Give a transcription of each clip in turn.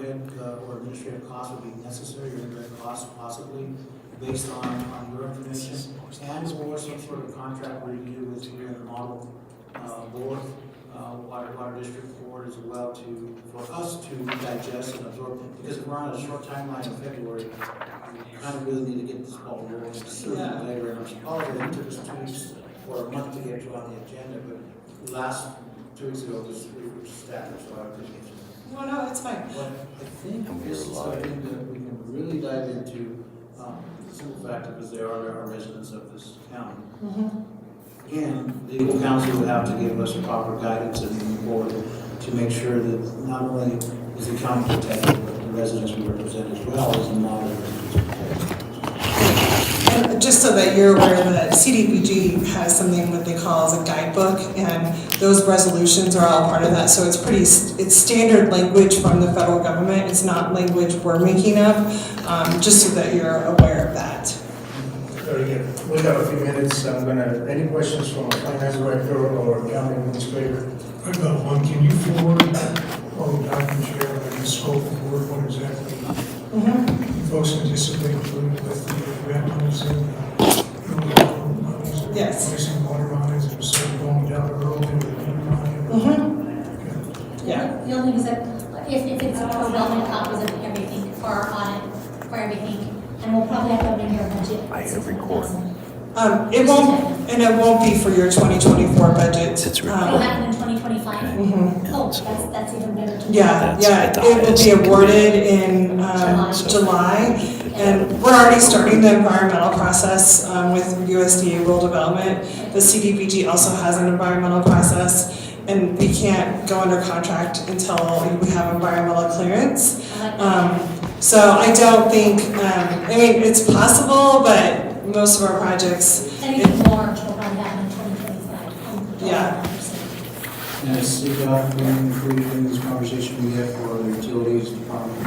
overhead or administrative costs would be necessary, or indirect costs possibly, based on your information, and or some sort of contract review with you and the model board, water district board as well, for us to digest and absorb. Because if we're on a short timeline in February, we kind of really need to get this ball rolling sooner than later. And I'm apologetic, it took us 2 weeks or a month to get you on the agenda, but last 2 weeks ago, we were stacked, so I appreciate it. No, no, it's fine. But I think this is something that we can really dive into, the simple fact because they are our residents of this county. Again, legal counsel would have to give us proper guidance and move forward to make sure that not only is the county protected, but the residents we represent as well as the model residents protected. And just so that you're aware, the CDBG has something that they call as a guidebook, and those resolutions are all part of that. So it's standard language from the federal government. It's not language we're making up, just so that you're aware of that. Very good. We have a few minutes. Any questions from our finance director or county administrator? I've got one. Can you forward all the documents you have, like the scope of work, what exactly you folks anticipate doing with the grant monies and monies? Yes. Placing water lines and sort of going down the road into the main line? Yeah. The only thing is that if it's development copies of everything for our audit, for everything, and we'll probably have to amend your budget. I hit record. It won't be for your 2024 budget. It's It'll happen in 2025? Oh, that's even better. Yeah, it will be awarded in July, and we're already starting the environmental process with USDA Rural Development. The CDBG also has an environmental process, and we can't go under contract until we have environmental clearance. So I don't think, I mean, it's possible, but most of our projects. Anything more will probably happen in 2025. Yeah. And I see that when we in this conversation we have for the utilities department,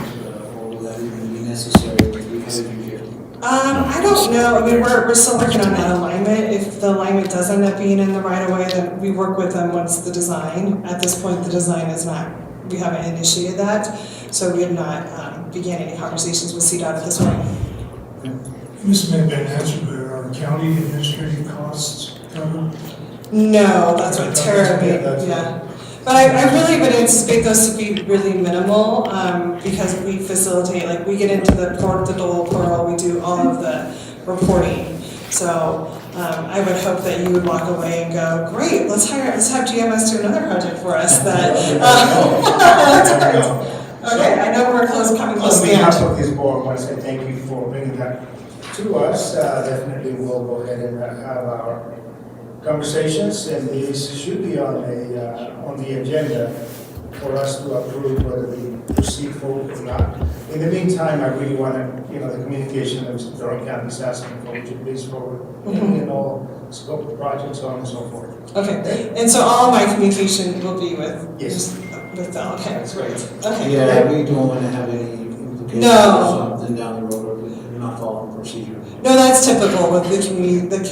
or will that even be necessary? I don't know. I mean, we're still working on that alignment. If the alignment does end up being in the right of way, then we work with them once the design. At this point, the design is not, we haven't initiated that. So we have not began any conversations with CDOT at this point. This may have been answered, but are county administrative costs covered? No, that's what Tara made, yeah. But I really would anticipate those to be really minimal, because we facilitate, like, we get into the Dole portal, we do all of the reporting. So I would hope that you would walk away and go, great, let's have GMS do another project for us. That's great. Okay, I know we're coming close to the end. On behalf of this board, I want to say thank you for bringing that to us. Definitely we'll go ahead and have our conversations, and these should be on the agenda for us to approve whether we proceed forward or not. In the meantime, I really want to, the communication that Mr. Durham County is asking for, would you please forward, and all scope of projects, so on and so forth. Okay, and so all of my communication will be with Yes. with them. Okay, That's great. Okay. Yeah, we don't want to have any implications No. or something down the road, or we're not following procedure. No, that's typical with the community, the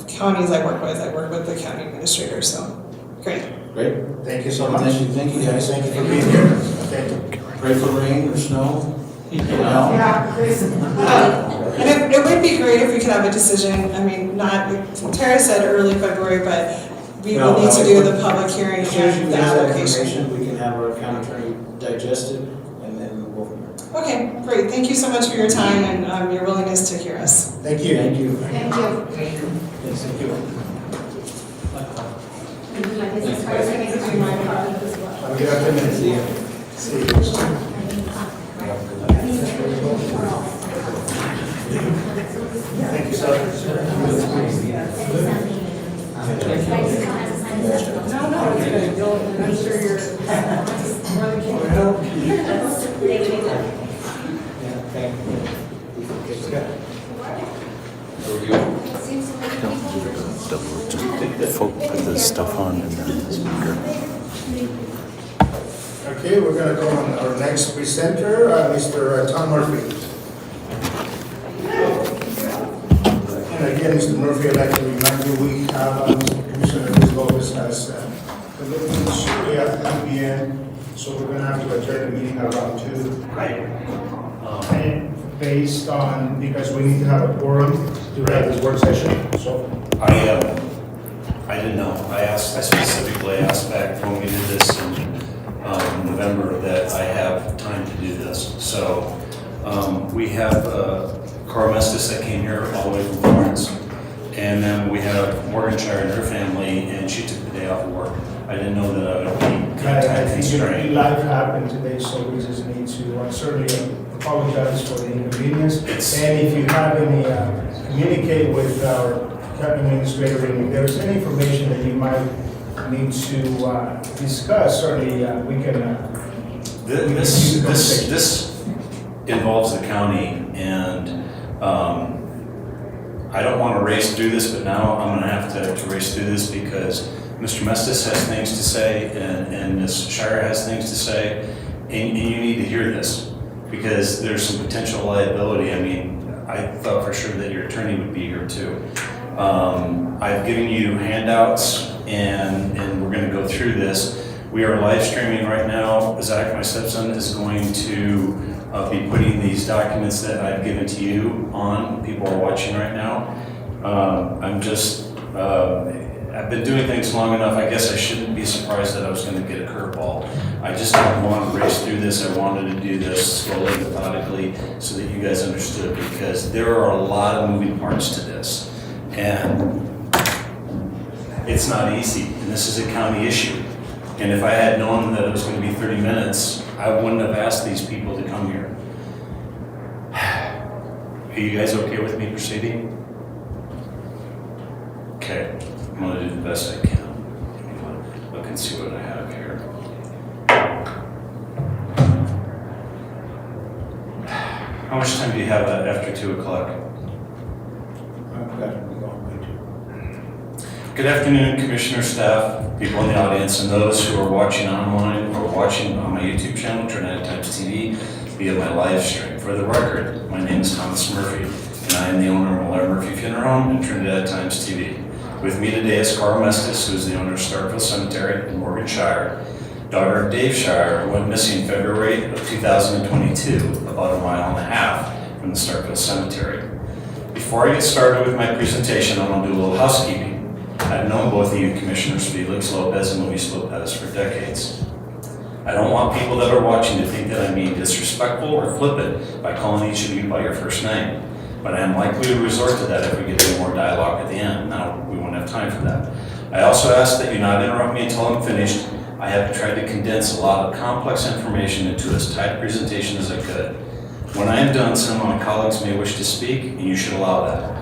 counties I work with. I work with the county administrator. So great. Great. Thank you so much. Thank you guys. Thank you for being here. Thank you. Pray for rain or snow. And it would be great if we could have a decision. I mean, not Tara said early February, but we will need to do the public hearing As soon as you and the guys have application. information, we can have our county attorney digest it, and then we'll go from there. Okay, great. Thank you so much for your time and your willingness to hear us. Thank you. Thank you. Thank you. Yes, thank you. Have a good afternoon. See you. See you. Thank you, sir. No, it's good. I'm sure you're Just put this stuff on and then the speaker. Okay, we're going to go on our next presenter, Mr. Tom Murphy. And again, Mr. Murphy, I'd like to remind you, we have Commissioner Lopez has committed to the LACBCC So we're gonna have to adjourn the meeting around 2. Right. And based on, because we need to have a quorum to have this work session, so. I didn't know. I specifically asked back when we did this in November that I have time to do this. So we have Carl Mestis that came here all the way from Florence. And then we have Morganshire and her family, and she took the day off of work. I didn't know that I would be I time think constrained. life happened today, so we just need to certainly apologize for the inconvenience. It's- And if you have any, communicate with our county administrator, and if there's any information that you might need to discuss, certainly we can. This involves the county, and I don't want to race through this, but now I'm going to have to race through this because Mr. Mestis has things to say, and Ms. Shire has things to say, and you need to hear this because there's some potential liability. I mean, I thought for sure that your attorney would be here too. I've given you handouts, and we're going to go through this. We are live streaming right now. Zach, my stepson, is going to be putting these documents that I've given to you on. People are watching right now. I've been doing things long enough. I guess I shouldn't be surprised that I was going to get a curveball. I just didn't want to race through this. I wanted to do this slowly, methodically, so that you guys understood, because there are a lot of moving parts to this. And it's not easy, and this is a county issue. And if I had known that it was going to be 30 minutes, I wouldn't have asked these people to come here. Are you guys okay with me proceeding? Okay, I'm going to do the best I can. Look and see what I have here. How much time do you have after 2 o'clock? Good afternoon, Commissioner, staff, people in the audience, and those who are watching online or watching on my YouTube channel, Trinidad Times TV, via my live stream. For the record, my name is Thomas Murphy, and I am the owner of Malaire Murphy Funeral Home and Trinidad Times TV. With me today is Carl Mestis, who is the owner of Starkville Cemetery in Morganshire, daughter of Dave Shire, who went missing February of 2022, about 1.5 miles from the Starkville Cemetery. Before I get started with my presentation, I want to do a little housekeeping. I've known both of you commissioners, Felix Lopez and Luis Lopez, for decades. I don't want people that are watching to think that I'm being disrespectful or flippant by calling each of you by your first name, but I am likely to resort to that if we get any more dialogue at the end. Now, we won't have time for that. I also ask that you not interrupt me until I'm finished. I have tried to condense a lot of complex information into as tight a presentation as I could. When I am done, some of my colleagues may wish to speak, and you should allow that.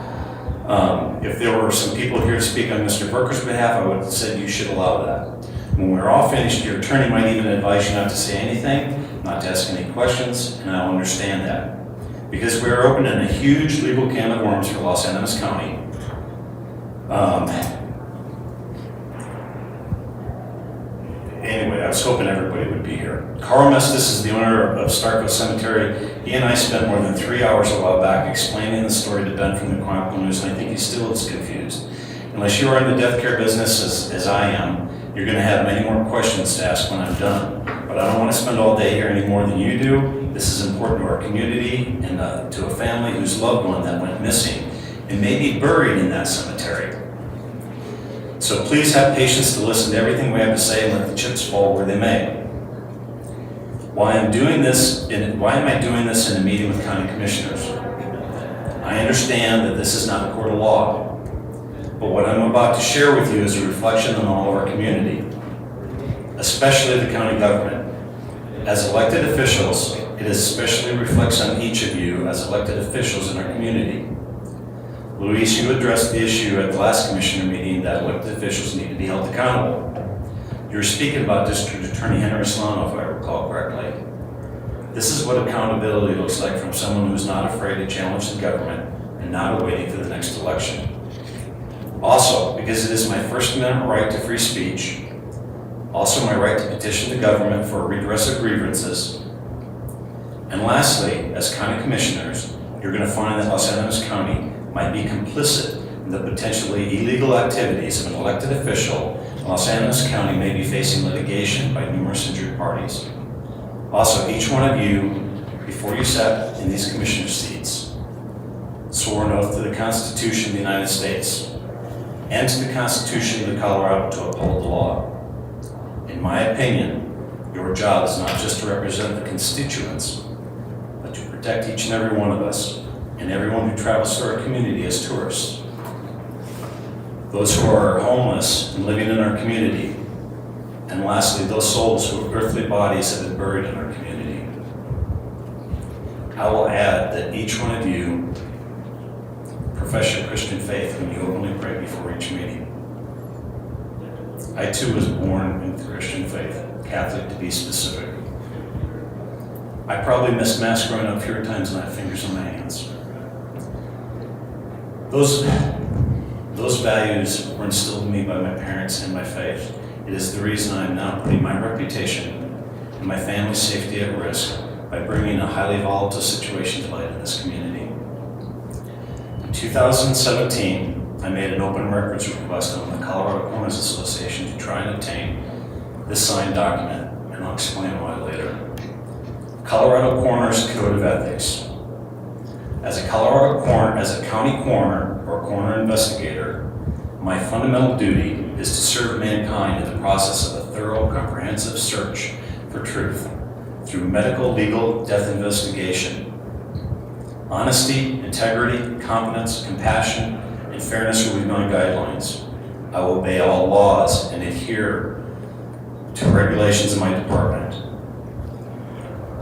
If there were some people here to speak on Mr. Berker's behalf, I would have said you should allow that. When we're all finished, your attorney might even advise you not to say anything, not to ask any questions, and I'll understand that. Because we are opening a huge legal can of worms for Los Angeles County. Anyway, I was hoping everybody would be here. Carl Mestis is the owner of Starkville Cemetery. He and I spent more than 3 hours a while back explaining the story to Ben from the Chronicle News, and I think he still is confused. Unless you are in the death care business as I am, you're going to have many more questions to ask when I'm done. But I don't want to spend all day here any more than you do. This is important to our community and to a family whose loved one that went missing and may be buried in that cemetery. So please have patience to listen to everything we have to say and let the chips fall where they may. Why am I doing this in a meeting with county commissioners? I understand that this is not a court of law, but what I'm about to share with you is a reflection on all of our community, especially the county government. As elected officials, it especially reflects on each of you as elected officials in our community. Luis, you addressed the issue at the last commissioner meeting that elected officials need to be held accountable. You were speaking about District Attorney Henry Solano, if I recall correctly. This is what accountability looks like from someone who's not afraid to challenge the government and not waiting for the next election. Also, because it is my First Amendment right to free speech, also my right to petition the government for redress of grievances, and lastly, as county commissioners, you're going to find that Los Angeles County might be complicit in the potentially illegal activities of an elected official Los Angeles County may be facing litigation by numerous injured parties. Also, each one of you, before you sat in these commissioner seats, swore an oath to the Constitution of the United States and to the Constitution of Colorado to uphold the law. In my opinion, your job is not just to represent the constituents, but to protect each and every one of us and everyone who travels to our community as tourists. Those who are homeless and living in our community, and lastly, those souls whose earthly bodies have been buried in our community. I will add that each one of you profess your Christian faith when you openly pray before each meeting. I too was born in the Christian faith, Catholic to be specific. I probably missed Mass growing up fewer times than I have fingers on my hands. Those values were instilled in me by my parents and my faith. It is the reason I am now putting my reputation and my family's safety at risk by bringing a highly volatile situation to light in this community. In 2017, I made an open records request on the Colorado Corners Association to try and obtain this signed document, and I'll explain why later. Colorado Corners Code of Ethics. As a county coroner or coroner investigator, my fundamental duty is to serve mankind in the process of a thorough, comprehensive search for truth through medical, legal, death investigation. Honesty, integrity, competence, compassion, and fairness will be my guidelines. I will obey all laws and adhere to regulations in my department.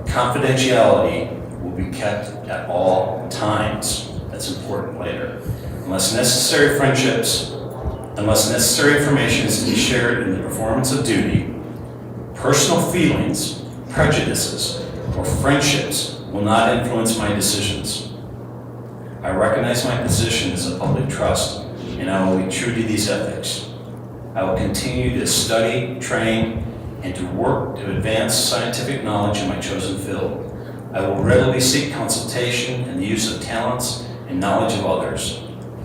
Confidentiality will be kept at all times. That's important later. Unless necessary information is to be shared in the performance of duty, personal feelings, prejudices, or friendships will not influence my decisions. I recognize my position as a public trust, and I will be true to these ethics. I will continue to study, train, and to work to advance scientific knowledge in my chosen field. I will readily seek consultation and the use of talents and knowledge of others.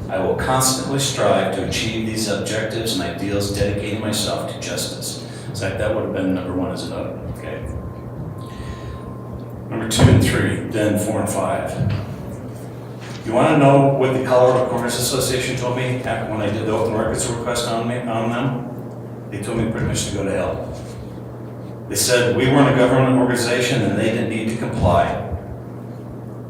I will constantly strive to achieve these objectives and ideals, dedicating myself to justice. So that would have been number 1 as a note, okay? Number 2 and 3, then 4 and 5. You want to know what the Colorado Corners Association told me when I did the open records request on them? They told me pretty much to go to hell. They said we weren't a government organization and they didn't need to comply.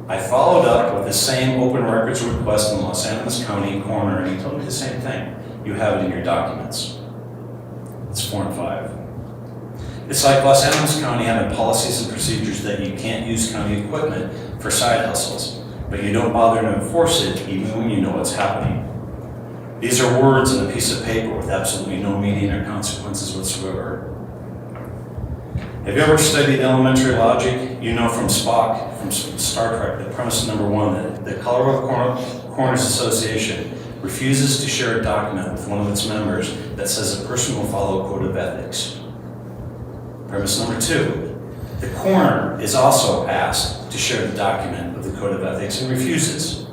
I followed up with the same open records request in Los Angeles County coroner, and he told me the same thing. You have it in your documents. It's 4 and 5. It's like Los Angeles County having policies and procedures that you can't use county equipment for side hustles, but you don't bother to enforce it even when you know what's happening. These are words on a piece of paper with absolutely no meaning or consequences whatsoever. Have you ever studied elementary logic? You know from Spock, from Star Trek, that premise number 1, that the Colorado Corners Association refuses to share a document with one of its members that says a person will follow a code of ethics. Premise number 2, the coroner is also asked to share the document with the code of ethics and refuses.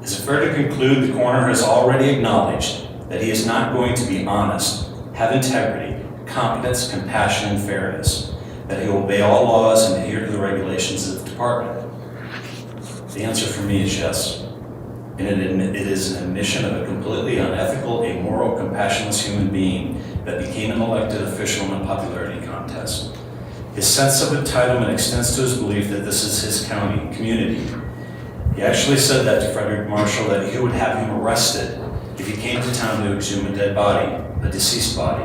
Is it fair to conclude the coroner has already acknowledged that he is not going to be honest, have integrity, competence, compassion, and fairness, that he will obey all laws and adhere to the regulations of the department? The answer for me is yes. And it is an admission of a completely unethical, amoral, compassionless human being that became an elected official in a popularity contest. His sense of entitlement extends to his belief that this is his community. He actually said that to Frederick Marshall, that he would have him arrested if he came to town to exhume a dead body, a deceased body,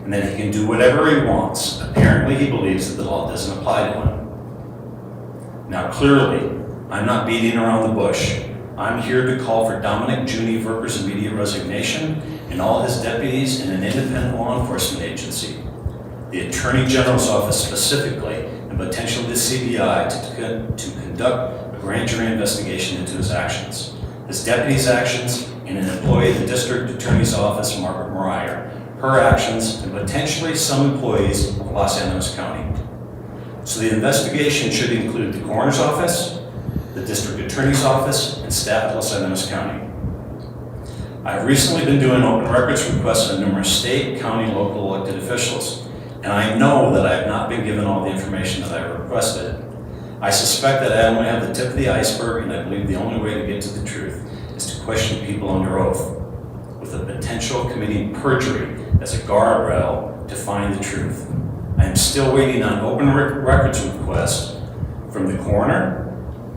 and that he can do whatever he wants. Apparently, he believes that the law doesn't apply to him. Now, clearly, I'm not beating around the bush. I'm here to call for Dominic Juni Verker's immediate resignation and all his deputies in an independent law enforcement agency, the Attorney General's office specifically, and potentially the CBI to conduct a grand jury investigation into his actions, his deputy's actions, and an employee of the District Attorney's Office, Margaret Mariah, her actions, and potentially some employees of Los Angeles County. So the investigation should include the coroner's office, the district attorney's office, and staff at Los Angeles County. I've recently been doing open records requests on numerous state, county, local elected officials, and I know that I have not been given all the information that I requested. I suspect that I only have the tip of the iceberg, and I believe the only way to get to the truth is to question people under oath, with the potential committing perjury as a guardrail to find the truth. I am still waiting on open records requests from the coroner,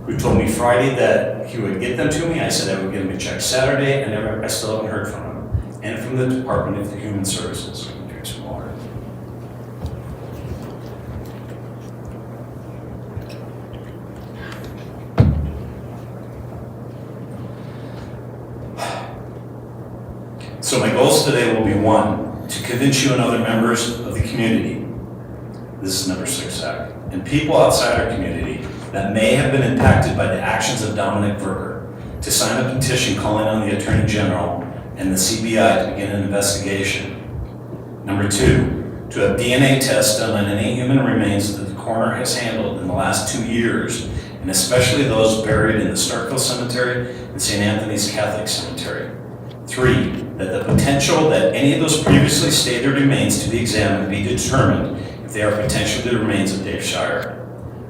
who told me Friday that he would get them to me. I said I would give him a check Saturday, and I still haven't heard from him. And from the Department of Human Services. Drink some water. So my goals today will be, 1, to convince you and other members of the community, this is number 6 act, and people outside our community that may have been impacted by the actions of Dominic Verger, to sign a petition calling on the Attorney General and the CBI to begin an investigation. Number 2, to have DNA tests done on any human remains that the coroner has handled in the last 2 years, and especially those buried in the Starkville Cemetery and St. Anthony's Catholic Cemetery. 3, that the potential that any of those previously stated remains to be examined be determined if they are potentially the remains of Dave Shire,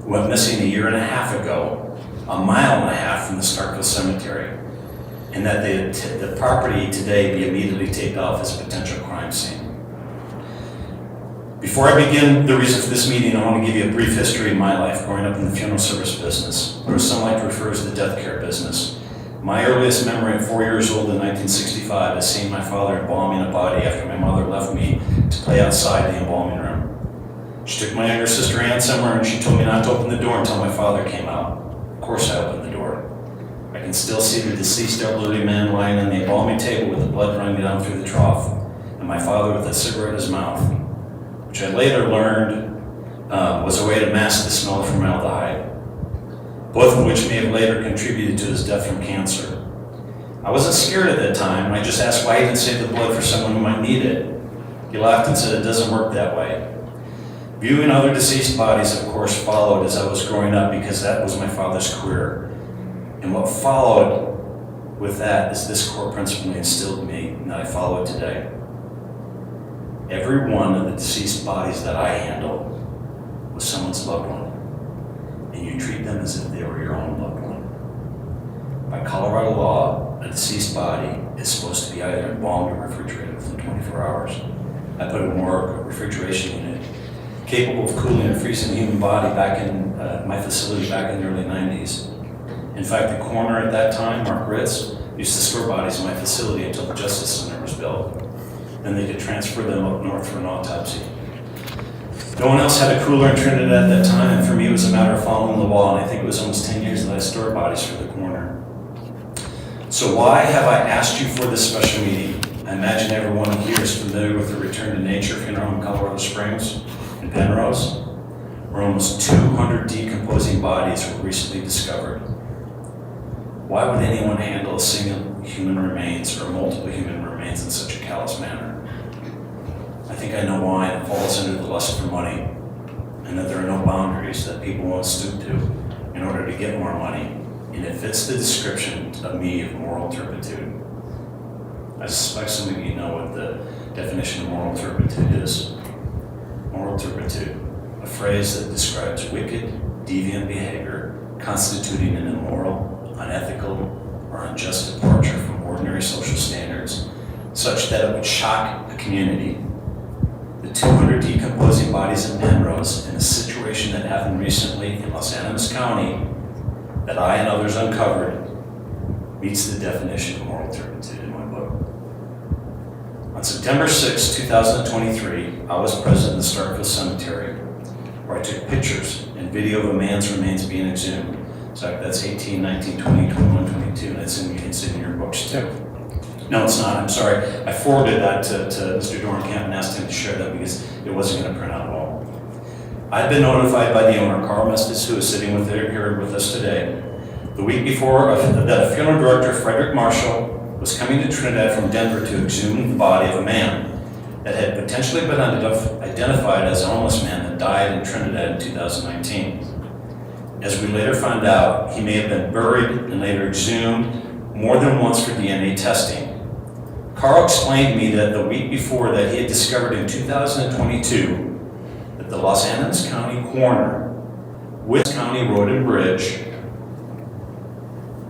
who went missing 1.5 years ago, 1.5 miles from the Starkville Cemetery, and that the property today be immediately taped off as a potential crime scene. Before I begin the reason for this meeting, I want to give you a brief history of my life growing up in the funeral service business, or some like to refer as the death care business. My earliest memory at 4 years old in 1965 is seeing my father embalming a body after my mother left me to play outside the embalming room. She took my younger sister Ann somewhere and she told me not to open the door until my father came out. Of course I opened the door. I can still see the deceased elderly man lying on the embalming table with the blood running down through the trough, and my father with a cigarette in his mouth, which I later learned was a way to mask the smell of formaldehyde, both of which may have later contributed to his death from cancer. I wasn't scared at that time. I just asked why he didn't save the blood for someone who might need it. He laughed and said it doesn't work that way. Viewing other deceased bodies, of course, followed as I was growing up because that was my father's career. And what followed with that is this core principle he instilled in me, and that I follow it today. Every one of the deceased bodies that I handle was someone's loved one, and you treat them as if they were your own loved one. By Colorado law, a deceased body is supposed to be either embalmed or refrigerated within 24 hours. I put a morgue, a refrigeration unit, capable of cooling and freezing the human body back in my facility back in the early 90s. In fact, the coroner at that time, Mark Ritz, used to store bodies in my facility until the Justice Center was built. Then they could transfer them up north for an autopsy. No one else had a cooler in Trinidad at that time, and for me it was a matter of following the law, and I think it was almost 10 years that I stored bodies for the coroner. So why have I asked you for this special meeting? I imagine everyone here is familiar with the Return to Nature funeral in Colorado Springs and Penrose, where almost 200 decomposing bodies were recently discovered. Why would anyone handle a single human remains or multiple human remains in such a callous manner? I think I know why. It falls under the lust for money, and that there are no boundaries that people won't stoop to in order to get more money, and it fits the description of me of moral turpitude. I suspect some of you know what the definition of moral turpitude is. Moral turpitude, a phrase that describes wicked, deviant behavior constituting an immoral, unethical, or unjust departure from ordinary social standards, such that it would shock a community. The 200 decomposing bodies in Penrose, in a situation that happened recently in Los Animas County, that I and others uncovered, meets the definition of moral turpitude in my book. On September 6, 2023, I was present in the Starkville Cemetery, where I took pictures and video of a man's remains being exhumed. So that's 18, 19, 20, 21, 22, and it's in your books too. No, it's not, I'm sorry. I forwarded that to Mr. Dornkamp and asked him to share that because it wasn't going to print out at all. I've been notified by the owner, Carl Mestis, who is sitting here with us today, the week before that a funeral director, Frederick Marshall, was coming to Trinidad from Denver to exhume the body of a man that had potentially been identified as a homeless man that died in Trinidad in 2019. As we later found out, he may have been buried and later exhumed more than once for DNA testing. Carl explained to me that the week before that he had discovered in 2022 that the Los Angeles County coroner with County Road and Bridge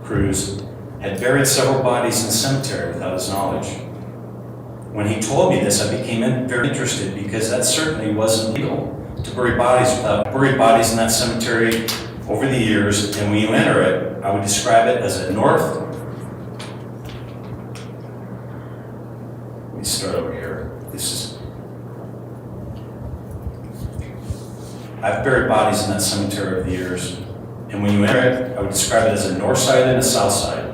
crews had buried several bodies in the cemetery without his knowledge. When he told me this, I became very interested because that certainly wasn't legal to bury bodies in that cemetery over the years. And when you enter it, I would describe it as a north. Let me start over here. I've buried bodies in that cemetery over the years. And when you enter it, I would describe it as a north side and a south side.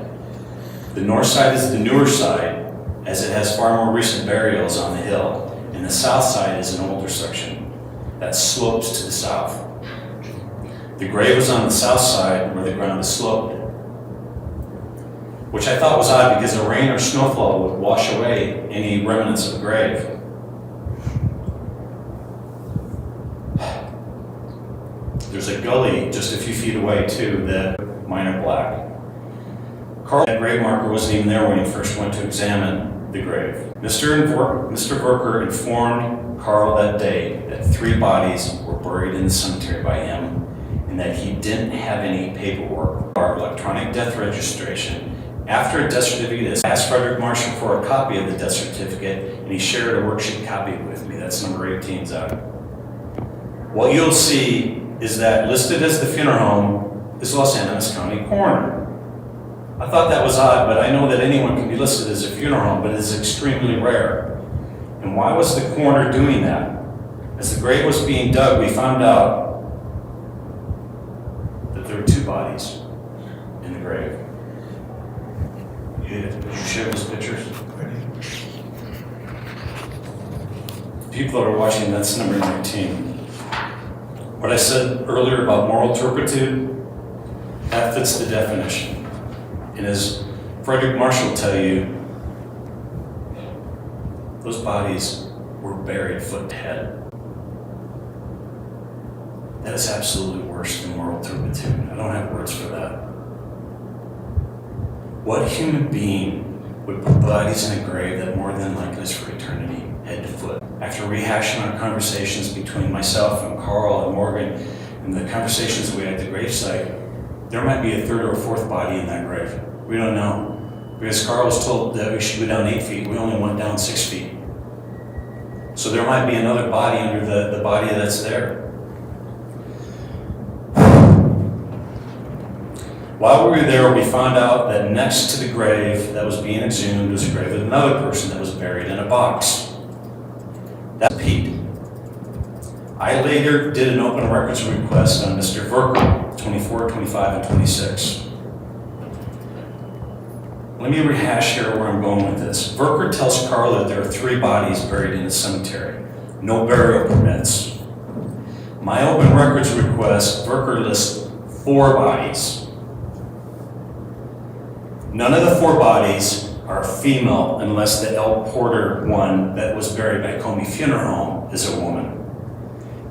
The north side is the newer side, as it has far more recent burials on the hill, and the south side is an older section that slopes to the south. The grave was on the south side where the ground is sloped, which I thought was odd because a rain or snowfall would wash away any remnants of the grave. There's a gully just a few feet away too that mine are black. Carl, that grave marker wasn't even there when he first went to examine the grave. Mr. Verker informed Carl that day that 3 bodies were buried in the cemetery by him and that he didn't have any paperwork or electronic death registration. After a death certificate, I asked Frederick Marshall for a copy of the death certificate and he shared a worksheet copy with me. That's number 18's out. What you'll see is that listed as the funeral home is Los Angeles County Coroner. I thought that was odd, but I know that anyone can be listed as a funeral home, but it is extremely rare. And why was the coroner doing that? As the grave was being dug, we found out that there were 2 bodies in the grave. Did you share those pictures? People that are watching, that's number 19. What I said earlier about moral turpitude, that fits the definition. And as Frederick Marshall will tell you, those bodies were buried foot to head. That is absolutely worse than moral turpitude. I don't have words for that. What human being would put bodies in a grave that more than likely is for eternity, head to foot? After rehashing our conversations between myself and Carl and Morgan and the conversations we had at the gravesite, there might be a 3rd or 4th body in that grave. We don't know. Because Carl was told that we should go down 8 feet, we only went down 6 feet. So there might be another body under the body that's there. While we were there, we found out that next to the grave that was being exhumed was a grave of another person that was buried in a box. That's Pete. I later did an open records request on Mr. Verker, 24, 25, and 26. Let me rehash here where I'm going with this. Verker tells Carl that there are 3 bodies buried in the cemetery. No burial permits. My open records request, Verker lists 4 bodies. None of the 4 bodies are female unless the L. Porter one that was buried by Comey Funeral Home is a woman.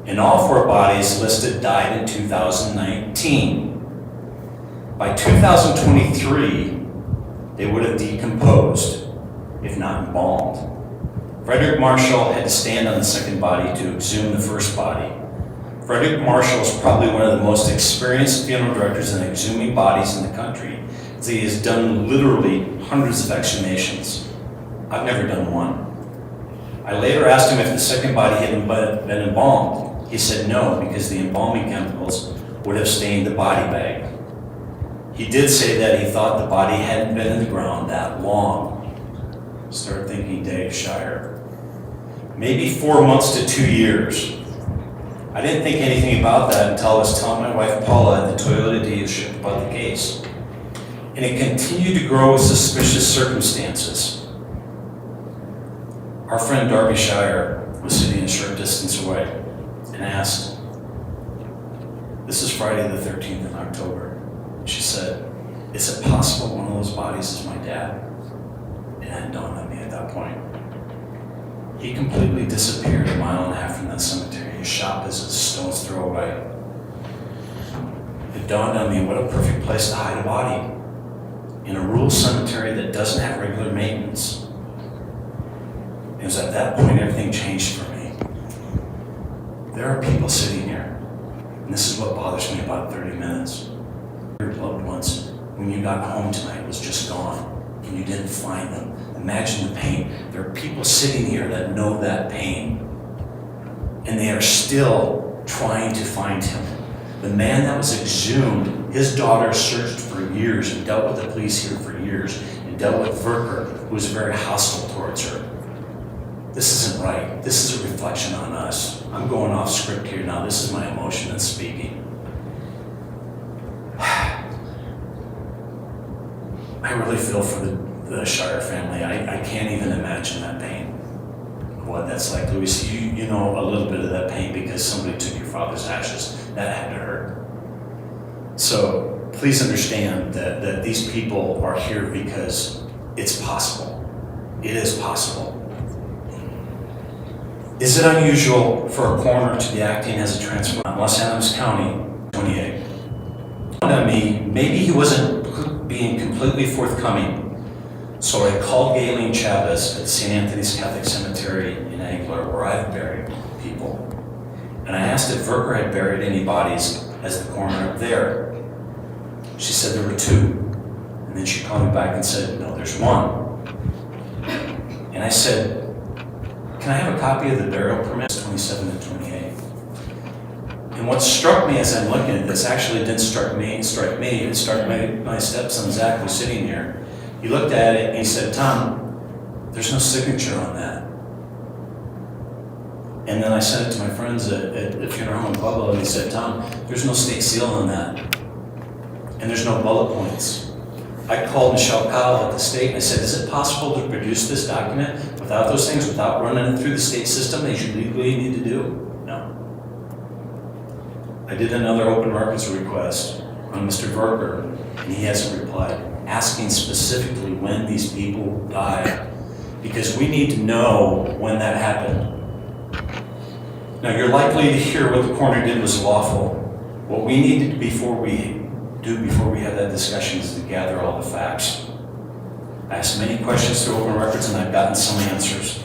And all 4 bodies listed died in 2019. By 2023, they would have decomposed, if not embalmed. Frederick Marshall had to stand on the 2nd body to exhume the 1st body. Frederick Marshall is probably one of the most experienced funeral directors in exhuming bodies in the country. He has done literally hundreds of exhumations. I've never done one. I later asked him if the 2nd body had been embalmed. He said no, because the embalming chemicals would have stained the body bag. He did say that he thought the body hadn't been in the ground that long. Start thinking Dave Shire. Maybe 4 months to 2 years. I didn't think anything about that until I was telling my wife Paula at the Toyota dealership about the case. And it continued to grow with suspicious circumstances. Our friend Darby Shire was sitting a short distance away and asked, "This is Friday the 13th of October." She said, "Is it possible one of those bodies is my dad?" It hadn't dawned on me at that point. He completely disappeared 1.5 miles from that cemetery. His shop is a stone's throw away. It dawned on me what a perfect place to hide a body. In a rural cemetery that doesn't have regular maintenance. it was at that point everything changed for me. There are people sitting here, and this is what bothers me about 30 minutes. Your loved ones, when you got home tonight, was just gone, and you didn't find them. Imagine the pain. There are people sitting here that know that pain, and they are still trying to find him. The man that was exhumed, his daughter searched for years and dealt with the police here for years and dealt with Verker, who was very hostile towards her. This isn't right. This is a reflection on us. I'm going off script here now. This is my emotion that's speaking. I really feel for the Shire family. I can't even imagine that pain. What that's like. Louis, you know a little bit of that pain because somebody took your father's ashes. That had to hurt. So please understand that these people are here because it's possible. It is possible. Is it unusual for a coroner to be acting as a transfer in Los Angeles County, 28? On me, maybe he wasn't being completely forthcoming. So I called Galen Chavez at St. Anthony's Catholic Cemetery in Angler, where I've buried people. And I asked if Verker had buried any bodies as the coroner up there. She said there were 2. And then she called me back and said, no, there's 1. And I said, can I have a copy of the burial permit? 27 and 28. And what struck me as I'm looking at this, actually it didn't strike me, it struck my stepson Zach, who's sitting here. He looked at it and he said, Tom, there's no signature on that. And then I sent it to my friends at the funeral home in Pueblo, and he said, Tom, there's no state seal on that. And there's no bullet points. I called Michelle Powell at the state and I said, is it possible to produce this document without those things, without running it through the state system that you legally need to do? No. I did another open records request on Mr. Verker, and he hasn't replied, asking specifically when these people died, because we need to know when that happened. Now, you're likely to hear what the coroner did was lawful. What we need to do before we have that discussion is to gather all the facts. I asked many questions through open records, and I've gotten some answers.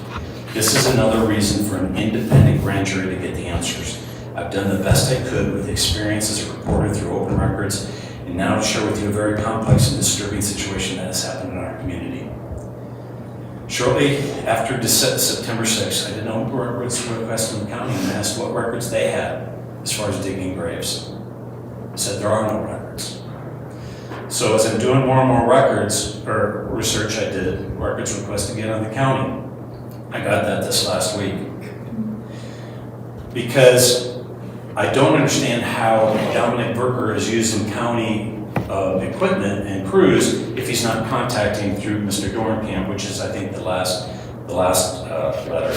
This is another reason for an independent grand jury to get the answers. I've done the best I could with experience as a reporter through open records, and now to share with you a very complex and disturbing situation that has happened in our community. Shortly after September 6th, I did an open records request from the county and asked what records they had as far as digging graves. I said there are no records. So as I'm doing more and more records, or research I did, records request again on the county. I got that this last week. Because I don't understand how Dominic Verker is using county equipment and crews if he's not contacting through Mr. Dornkamp, which is, I think, the last letter.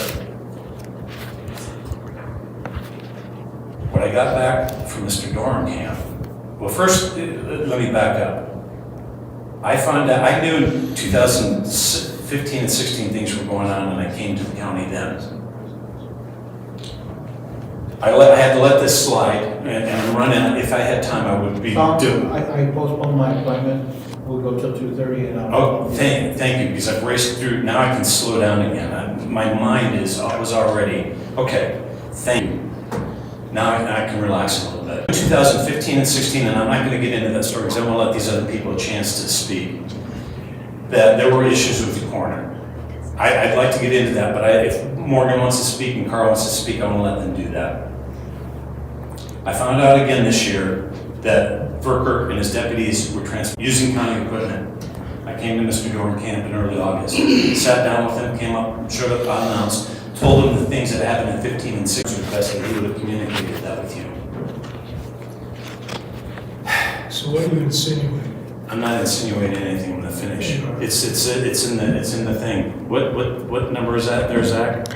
What I got back from Mr. Dornkamp, well, first, let me back up. I found out, I knew in 2015 and 16 things were going on, and I came to the county then. I had to let this slide and run in. If I had time, I would be doing. I postponed my appointment. We'll go till 2:30 and I'll. Oh, thank you, because I've raced through. Now I can slow down again. My mind was already, okay, thank you. Now I can relax a little bit. 2015 and 16, and I'm not going to get into that story because I want to let these other people a chance to speak, that there were issues with the coroner. I'd like to get into that, but if Morgan wants to speak and Carl wants to speak, I want to let them do that. I found out again this year that Verker and his deputies were using county equipment. I came to Mr. Dornkamp in early August, sat down with him, came up, showed up unannounced, told him the things that happened in 15 and 16, requested he would have communicated that with you. So what do you insinuate? I'm not insinuating anything. I'm gonna finish. It's in the thing. What number is that there, Zach?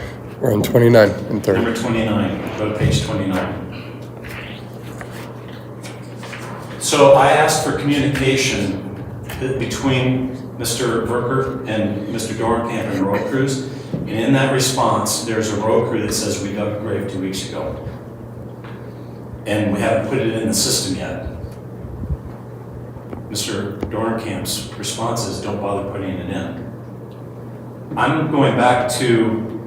We're on 29 and 30. Number 29. Go to page 29. So I asked for communication between Mr. Verker and Mr. Dornkamp and road crews, and in that response, there's a road crew that says we dug a grave 2 weeks ago, and we haven't put it in the system yet. Mr. Dornkamp's response is, don't bother putting it in. I'm going back to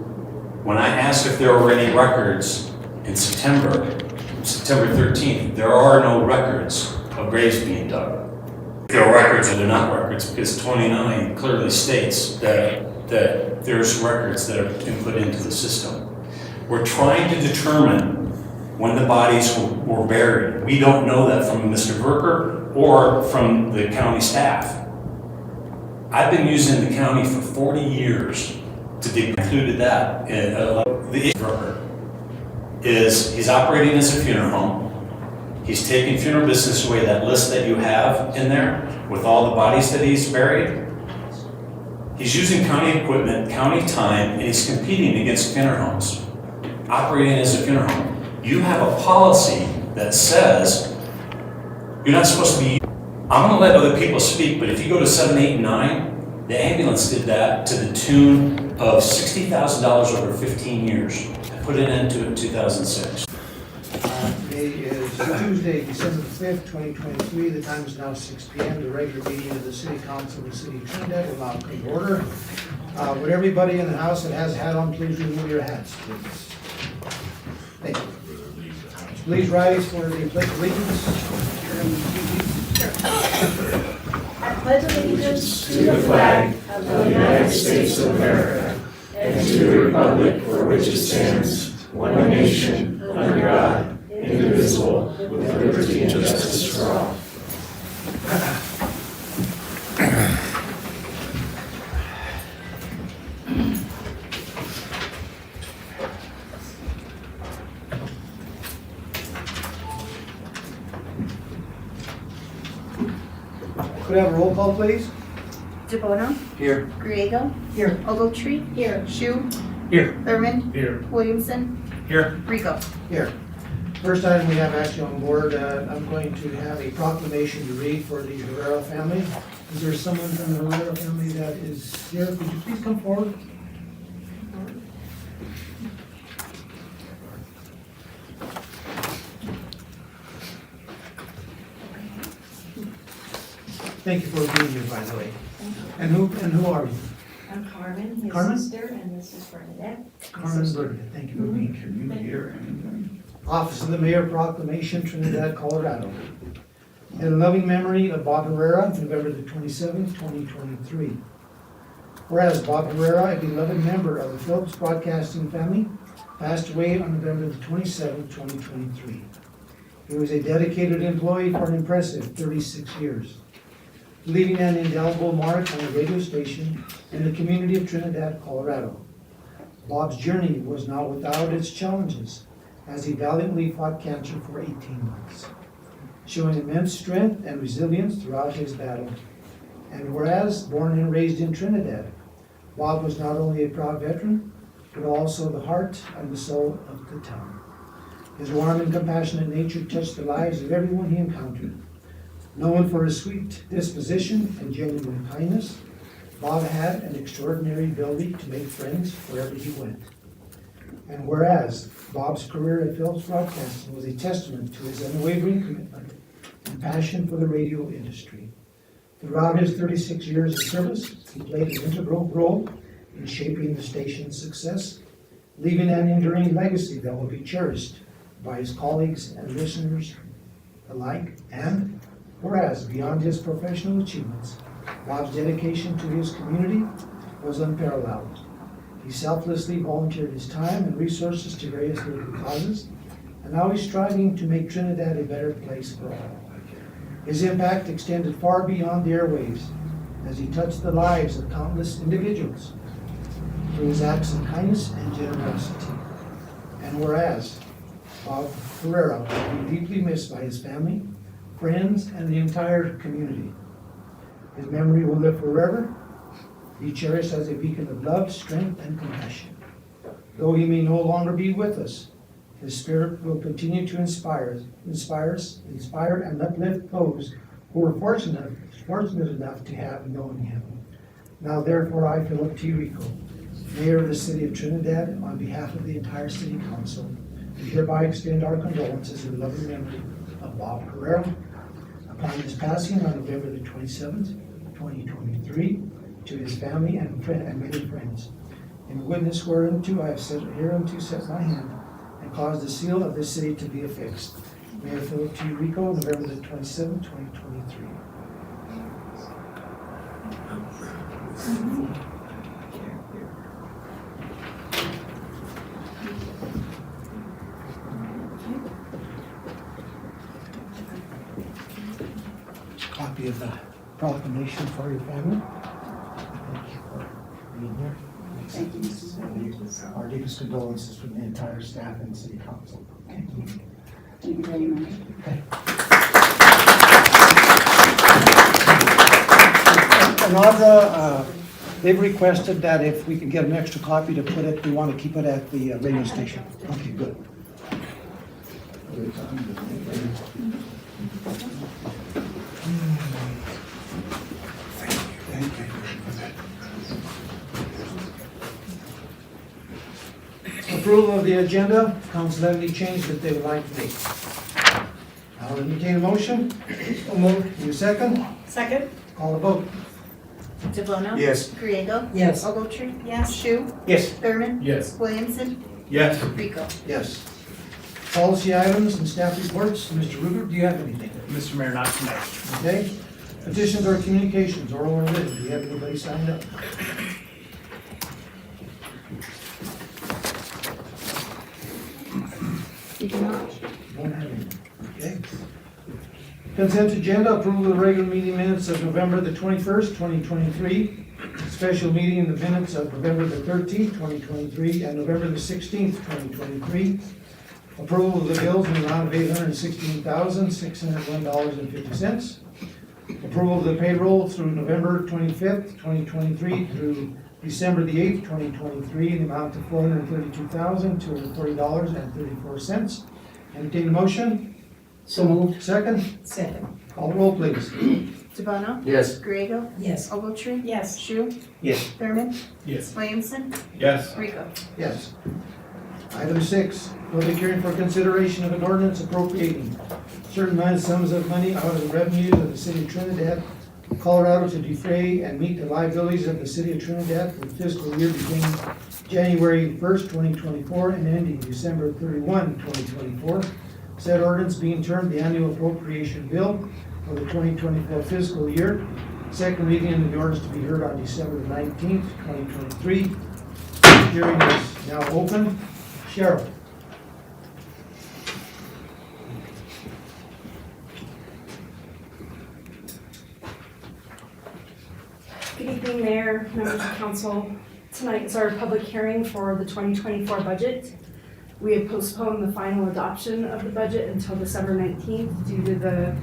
When I asked if there were any records in September 13th, there are no records of graves being dug. There are records or they're not records, because 29 clearly states that there's records that have been put into the system. We're trying to determine when the bodies were buried. We don't know that from Mr. Verker or from the county staff. I've been using the county for 40 years to included that. The issue Verker is he's operating as a funeral home. He's taking funeral business away, that list that you have in there with all the bodies that he's buried. He's using county equipment, county time, and he's competing against funeral homes, operating as a funeral home. You have a policy that says you're not supposed to be. I'm going to let other people speak, but if you go to 7, 8, and 9, the ambulance did that to the tune of $60,000 over 15 years. I put an end to it in 2006. Today is Tuesday, December 5th, 2023. The time is now 6 p.m. The regular meeting of the City Council of the City of Trinidad will now come to order. Would everybody in the house that has a hat on, please remove your hats, please. Thank you. Please rise for the pledge of allegiance. I pledge allegiance to the flag of the United States of America and to the republic for which it stands, one nation, under God, indivisible, with liberty and justice for all. Could I have a roll call, please? DeBono. Here. Griego. Here. Ogletree. Here. Shu. Here. Thurman. Here. Williamson. Here. Rico. Here. First item we have actually on board, I'm going to have a proclamation to read for the Herrera family. Is there someone from the Herrera family that is here? Could you please come forward? Thank you for being here, by the way. And who are you? I'm Carmen, his Carmen? sister, and this is Bernadette. Carmen Burnett. Thank you for being here. Office of the Mayor Proclamation, Trinidad, Colorado. In loving memory of Bob Herrera, November the 27th, 2023. Whereas Bob Herrera, a beloved member of the Phillips Broadcasting family, passed away on November the 27th, 2023. He was a dedicated employee for an impressive 36 years, leaving an indelible mark on the radio station and the community of Trinidad, Colorado. Bob's journey was not without its challenges, as he valiantly fought cancer for 18 months, showing immense strength and resilience throughout his battle. And whereas born and raised in Trinidad, Bob was not only a proud veteran, but also the heart and the soul of the town. His warm and compassionate nature touched the lives of everyone he encountered. Known for his sweet disposition and genuine kindness, Bob had an extraordinary ability to make friends wherever he went. And whereas Bob's career at Phillips Broadcasting was a testament to his unwavering commitment and passion for the radio industry. Throughout his 36 years of service, he played an integral role in shaping the station's success, leaving an enduring legacy that will be cherished by his colleagues and listeners alike. And whereas beyond his professional achievements, Bob's dedication to his community was unparalleled. He selflessly volunteered his time and resources to various local causes, and now he's striving to make Trinidad a better place for all. His impact extended far beyond the airwaves as he touched the lives of countless individuals through his acts of kindness and generosity. And whereas Bob Herrera will be deeply missed by his family, friends, and the entire community. His memory will live forever, be cherished as a beacon of love, strength, and compassion. Though he may no longer be with us, his spirit will continue to inspire and uplift those who were fortunate enough to have known him. Now therefore I, Philip T. Rico, Mayor of the City of Trinidad, on behalf of the entire City Council, we hereby extend our condolences in loving memory of Bob Herrera upon his passing on November the 27th, 2023, to his family and many friends. in witness whereunto I have set hereunto set my hand and caused the seal of this city to be affixed. Mayor Philip T. Rico, November the 27th, 2023. Copy of the proclamation for your family. Thank you for being here. Thank you, Mr. Mayor. Our deepest condolences from the entire staff and city council. Thank you very much. And Audra, they've requested that if we could get an extra copy to put it, we want to keep it at the radio station. Okay, good. Thank you. Approval of the agenda, council have any change that they would like to make? I'll entertain a motion. Need a second? Second? Call the vote. DeBono? Yes. Griego? Yes. Ogletree? Yes. Shu? Yes. Thurman? Yes. Williamson? Yes. Rico? Yes. Policy items and staff reports. Mr. Ruger, do you have anything? Mr. Mayor, not tonight. Okay. Petitions or communications, oral or written. Do you have anybody signed up? You do not. Don't have any. Okay. Consent agenda, approval of the regular meeting minutes of November the 21st, 2023. Special meeting in the minutes of November the 13th, 2023, and November the 16th, 2023. Approval of the bills in the amount of $816,601.50. Approval of the payroll through November 25th, 2023 through December the 8th, 2023, in the amount of $432,240.34. Entertain a motion? So moved. Second? Second. Call the roll, please. DeBono? Yes. Griego? Yes. Ogletree? Yes. Shu? Yes. Thurman? Yes. Williamson? Yes. Rico? Yes. Item 6, public hearing for consideration of an ordinance appropriating certain minor sums of money out of the revenues of the city of Trinidad, Colorado to defray and meet the liabilities of the city of Trinidad for the fiscal year beginning January 1st, 2024 and ending December 31, 2024. Said ordinance being termed the annual appropriation bill for the 2024 fiscal year. Second reading of the ordinance to be heard on December 19th, 2023. Hearing is now open. Cheryl. Good evening, Mayor, members of council. Tonight is our public hearing for the 2024 budget. We have postponed the final adoption of the budget until December 19th due to the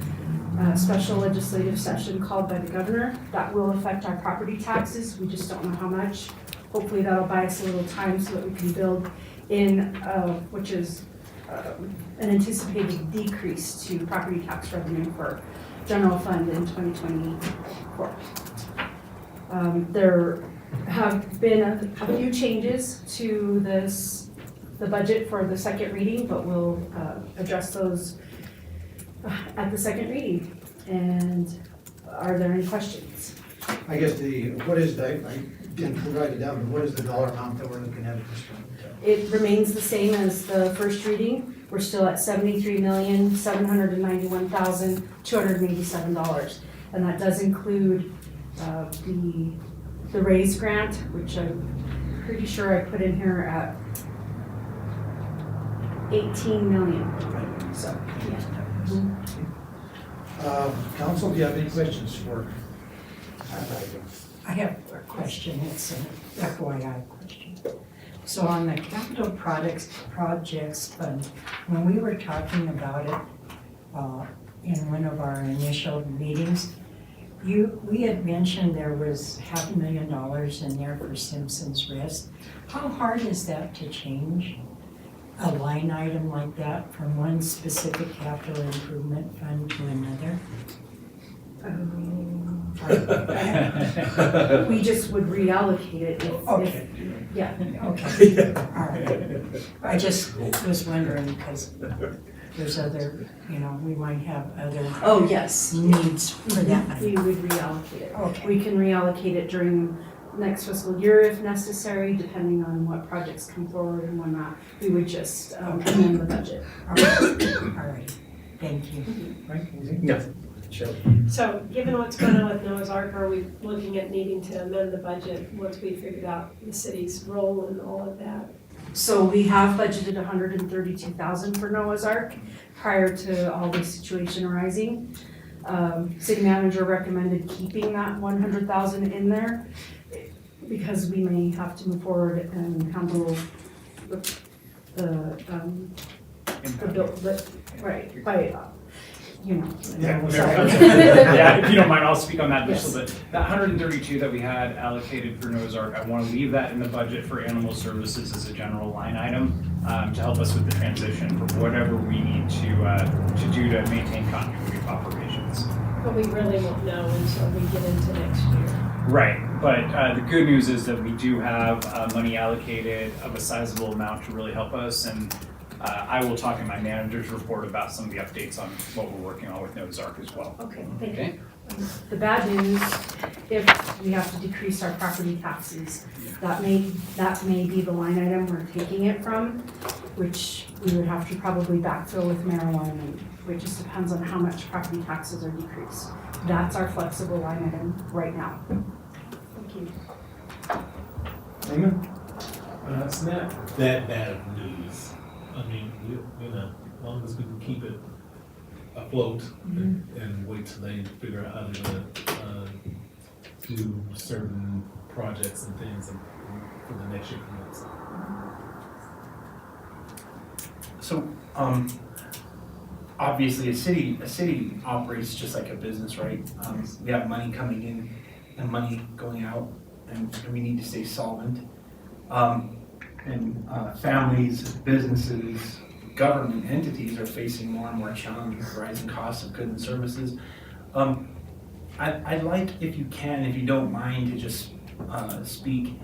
special legislative session called by the governor. That will affect our property taxes. We just don't know how much. Hopefully that'll buy us a little time so that we can build in, which is an anticipated decrease to property tax revenue for general fund in 2024. There have been a few changes to the budget for the second reading, but we'll address those at the second reading. And are there any questions? I guess what is the, I didn't write it down, but what is the dollar amount that we're looking at this one? It remains the same as the first reading. We're still at $73,791,287. And that does include the raise grant, which I'm pretty sure I put in here at 18 million. So, yeah. Council, do you have any questions for? I have a question, it's an FYI question. So on the capital projects fund, when we were talking about it in one of our initial meetings, we had mentioned there was $500,000 in there for Simpson's Rest. How hard is that to change a line item like that from one specific capital improvement fund to another? We just would reallocate it if, Okay. yeah. Okay, all right. I just was wondering because there's other, we might have other Oh, yes. needs for that money. We would reallocate it. Okay. We can reallocate it during next fiscal year if necessary, depending on what projects come forward and whatnot. We would just amend the budget. All right, thank you. Right, anything? Yeah. Sure. So, given what's going on with Noah's Ark, are we looking at needing to amend the budget once we figured out the city's role and all of that? So we have budgeted $132,000 for Noah's Ark prior to all this situation arising. City manager recommended keeping that 100,000 in there because we may have to move forward and handle right, by, you know. Yeah, if you don't mind, I'll speak on that just Yes. a little bit. That 132 that we had allocated for Noah's Ark, I want to leave that in the budget for animal services as a general line item to help us with the transition for whatever we need to do to maintain continuity of operations. But we really won't know until we get into next year. Right, but the good news is that we do have money allocated of a sizable amount to really help us, and I will talk in my manager's report about some of the updates on what we're working on with Noah's Ark as well. Okay, thank you. Okay? The bad news, if we have to decrease our property taxes, that may be the line item we're taking it from, which we would have to probably backfill with marijuana, which just depends on how much property taxes are decreased. That's our flexible line item right now. Thank you. Raymond? It's not that bad of news. I mean, you know, as long as we can keep it afloat and wait till they figure out how they're gonna do certain projects and things for the next year. So, obviously, a city operates just like a business, right? We have money coming in and money going out, and we need to stay solvent. And families, businesses, government entities are facing more and more challenges with rising costs of goods and services. I'd like, if you can, if you don't mind, to just speak,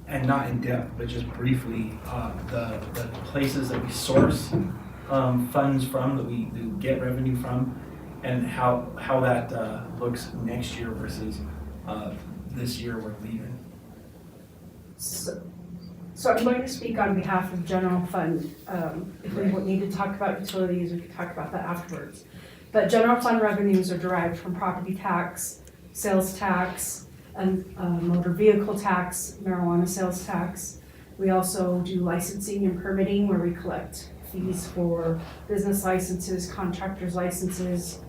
and not in depth, but just briefly, the places that we source funds from, that we get revenue from, and how that looks next year versus this year we're leaving. So I'm going to speak on behalf of general fund. If we need to talk about utilities, we can talk about that afterwards. But general fund revenues are derived from property tax, sales tax, and motor vehicle tax, marijuana sales tax. We also do licensing and permitting, where we collect fees for business licenses, contractors licenses,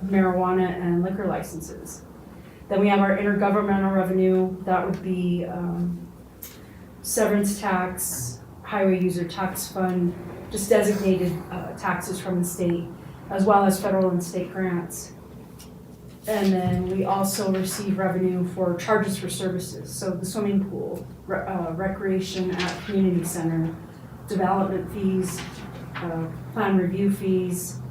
marijuana and liquor licenses. Then we have our intergovernmental revenue. That would be severance tax, highway user tax fund, just designated taxes from the state, as well as federal and state grants. And then we also receive revenue for charges for services. So the swimming pool, recreation at community center, development fees, plan review fees,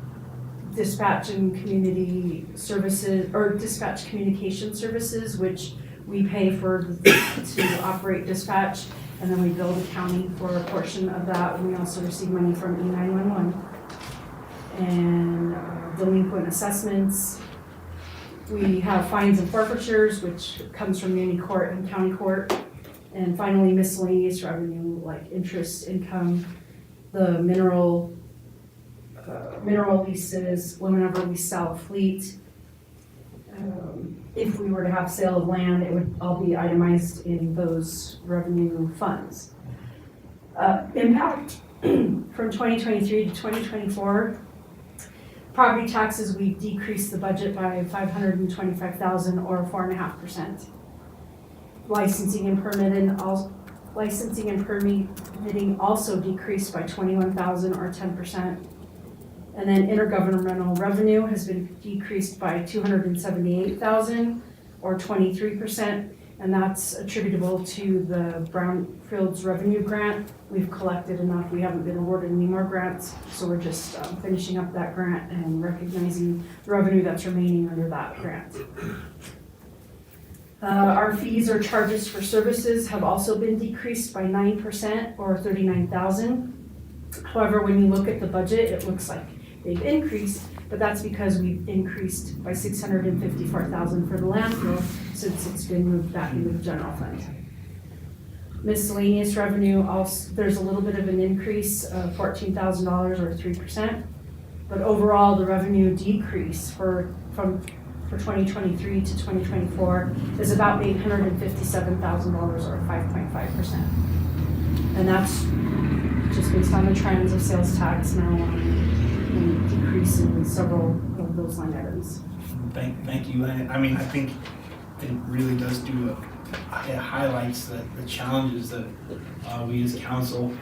dispatch and community services, or dispatch communication services, which we pay to operate dispatch, and then we bill the county for a portion of that. And we also receive money from E911. And delinquent assessments. We have fines and forfeitures, which comes from muni court and county court. And finally, miscellaneous revenue, like interest income, the mineral leases, whenever we sell a fleet. If we were to have sale of land, it would all be itemized in those revenue funds. Impact from 2023 to 2024. Property taxes, we decreased the budget by $525,000 or 4.5%. Licensing and permitting also decreased by $21,000 or 10%. And then intergovernmental revenue has been decreased by $278,000 or 23%, and that's attributable to the Brownfields Revenue Grant. We've collected enough, we haven't been awarded any more grants, so we're just finishing up that grant and recognizing the revenue that's remaining under that grant. Our fees or charges for services have also been decreased by 9% or $39,000. However, when you look at the budget, it looks like they've increased, but that's because we've increased by $654,000 for the landfill since it's been moved back into the general fund. Miscellaneous revenue, also, there's a little bit of an increase of $14,000 or 3%, but overall the revenue decrease for 2023 to 2024 is about $857,000 or 5.5%. And that's just based on the trends of sales tax, marijuana, and decrease in several of those line items. Thank you. I mean, I think it really does do it highlights the challenges that we as council,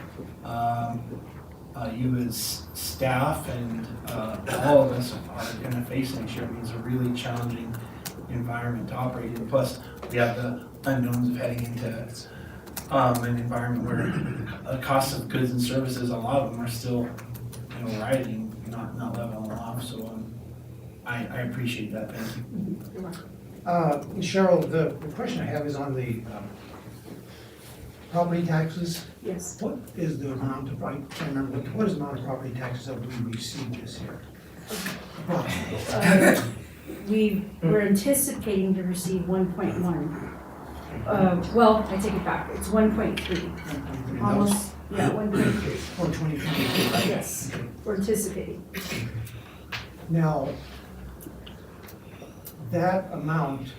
you as staff, and all of us are going to face next year. I mean, it's a really challenging environment to operate in. Plus, we have the unknowns of heading into an environment where the cost of goods and services, a lot of them are still, rising, not leveling off. So I appreciate that. Thank you. Cheryl, the question I have is on the property taxes. Yes. What is the amount of, I can't remember, what is the amount of property taxes that we received this year? We're anticipating to receive 1.1. Well, I take it back, it's 1.3. Almost, yeah, 1.3. For 2023, right? Yes, we're anticipating. Now, that amount,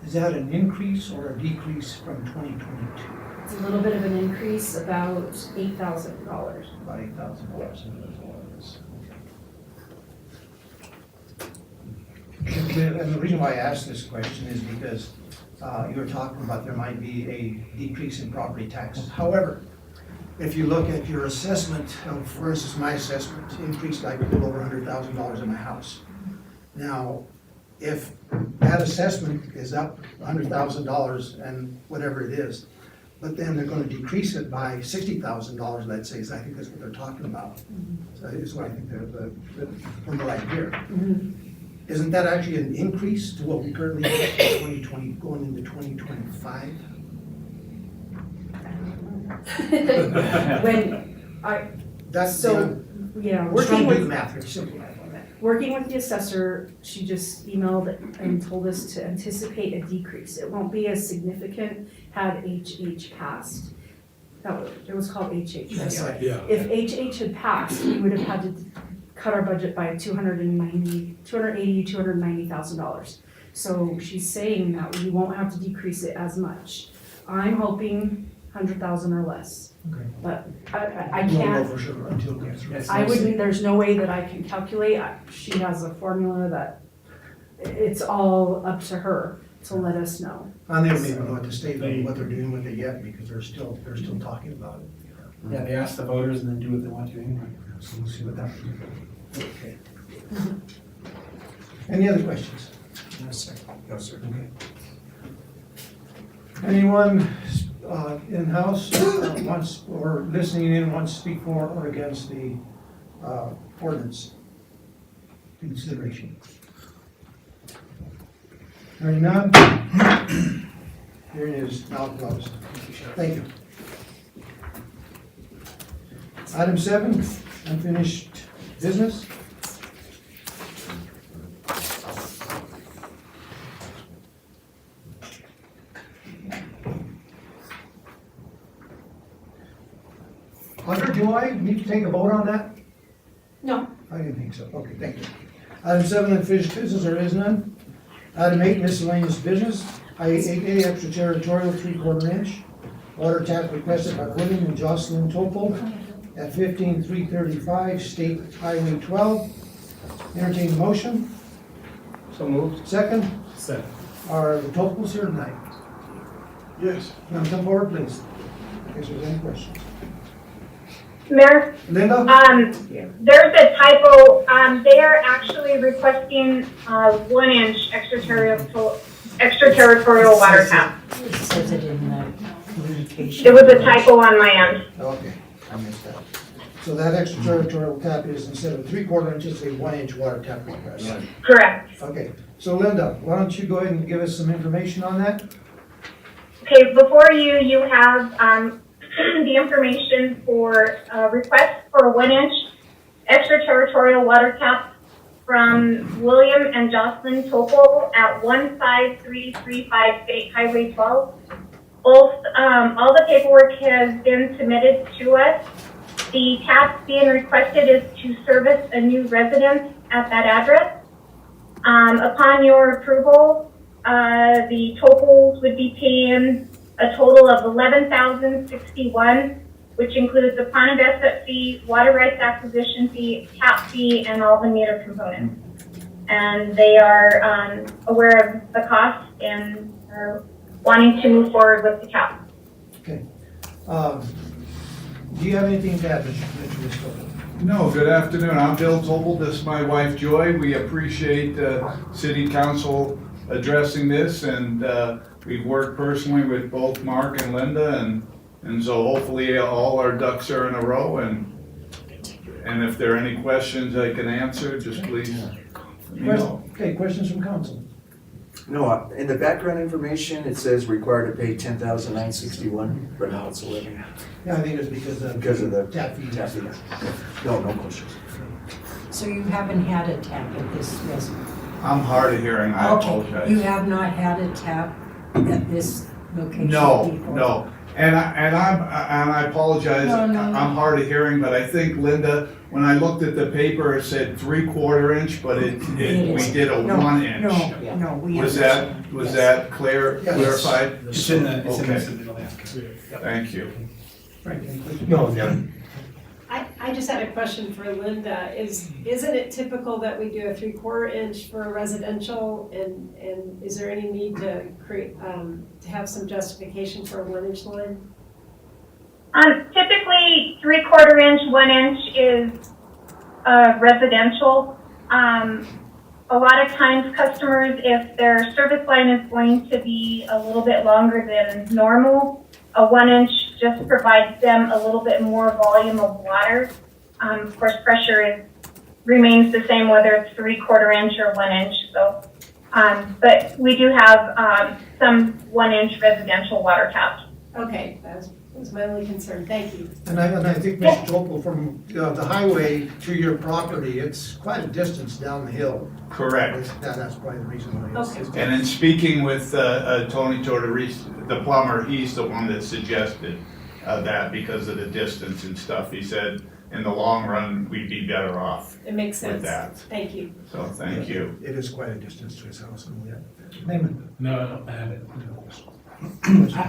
is that an increase or a decrease from 2022? It's a little bit of an increase, about $8,000. About $8,000. And the reason why I asked this question is because you were talking about there might be a decrease in property taxes. However, if you look at your assessment, for instance, my assessment increased like a little over $100,000 in my house. Now, if that assessment is up $100,000 and whatever it is, but then they're going to decrease it by $60,000, let's say, so I think that's what they're talking about. So that is what I think the number right here. Isn't that actually an increase to what we currently have in 2020, going into 2025? Working with the math here, simple math on that. Working with the assessor, she just emailed and told us to anticipate a decrease. It won't be as significant had HH passed. No, it was called HH, right? Yeah. If HH had passed, we would have had to cut our budget by $290,000. So she's saying that we won't have to decrease it as much. I'm hoping 100,000 or less. Okay. But I can't. For sure until we get through. I wouldn't, there's no way that I can calculate. She has a formula that it's all up to her to let us know. And they don't even know at the state level what they're doing with it yet because they're still talking about it. Yeah, they ask the voters and then do what they want to anyway. So we'll see what that is. Okay. Any other questions? No, sir. No, sir. Okay. Anyone in-house wants, or listening in, wants to speak for or against the ordinance consideration? Hearing none. Hearing is now closed. Thank you. Item 7, unfinished business. Hunter, do I need to take a vote on that? No. I didn't think so. Okay, thank you. Item 7, unfinished business, there is none. Item 8, miscellaneous business. Item 8A, extraterritorial 3/4 inch. Water tap requested by William and Jocelyn Topol at 15335 State Highway 12. Entertain motion. So moved. Second. Second. Are the Topols here tonight? Yes. Now come forward, please. In case there's any questions. Mayor, Linda? there's a typo. They are actually requesting 1 inch extraterritorial water tap. It says it in the communication. It was a typo on my end. Okay, I missed that. So that extraterritorial tap is instead of 3/4 inches, a 1 inch water tap request. Correct. Okay, so Linda, why don't you go ahead and give us some information on that? Okay, before you, you have the information for request for a 1 inch extraterritorial water tap from William and Jocelyn Topol at 15335 State Highway 12. Both, all the paperwork has been submitted to us. The tap being requested is to service a new residence at that address. Upon your approval, the Topols would be paying a total of $11,061, which includes the pond investment fee, water rights acquisition fee, tap fee, and all the meter components. And they are aware of the cost and are wanting to move forward with the tap. Okay. Do you have anything to add, Mr. Stover? No, good afternoon. I'm Bill Tobel. This is my wife Joy. We appreciate City Council addressing this, and we've worked personally with both Mark and Linda, and so hopefully all our ducks are in a row, and if there are any questions I can answer, just please let me know. Okay, questions from council? No, in the background information, it says required to pay $10,961, but now it's 11. Yeah, I think it's because of the tap fee. Tap fee. No questions. So you haven't had a tap at this residence? I'm hard of hearing. I apologize. You have not had a tap at this location No, before? no. And I apologize. No. I'm hard of hearing, but I think Linda, when I looked at the paper, it said 3/4 inch, but we did a 1 inch. No, we Was understand. that clarified? It's in the Okay. submittal. Thank you. No, I just had a question for Linda. Isn't it typical that we do a 3/4 inch for a residential, and is there any need to create, to have some justification for a 1 inch line? Typically 3/4 inch, 1 inch is residential. A lot of times customers, if their service line is going to be a little bit longer than normal, a 1 inch just provides them a little bit more volume of water. Of course, pressure remains the same whether it's 3/4 inch or 1 inch. So, but we do have some 1 inch residential water taps. Okay, that was my only concern. Thank you. And I think, Mr. Topol, from the highway to your property, it's quite a distance down the hill. Correct. That's probably the reason why. It's And in speaking with Tony Tortorese, the plumber, he's the one that suggested that because of the distance and stuff. He said, in the long run, we'd be better off It makes sense. with that. Thank you. So thank you. It is quite a distance to his house. Naaman? No, I don't have it.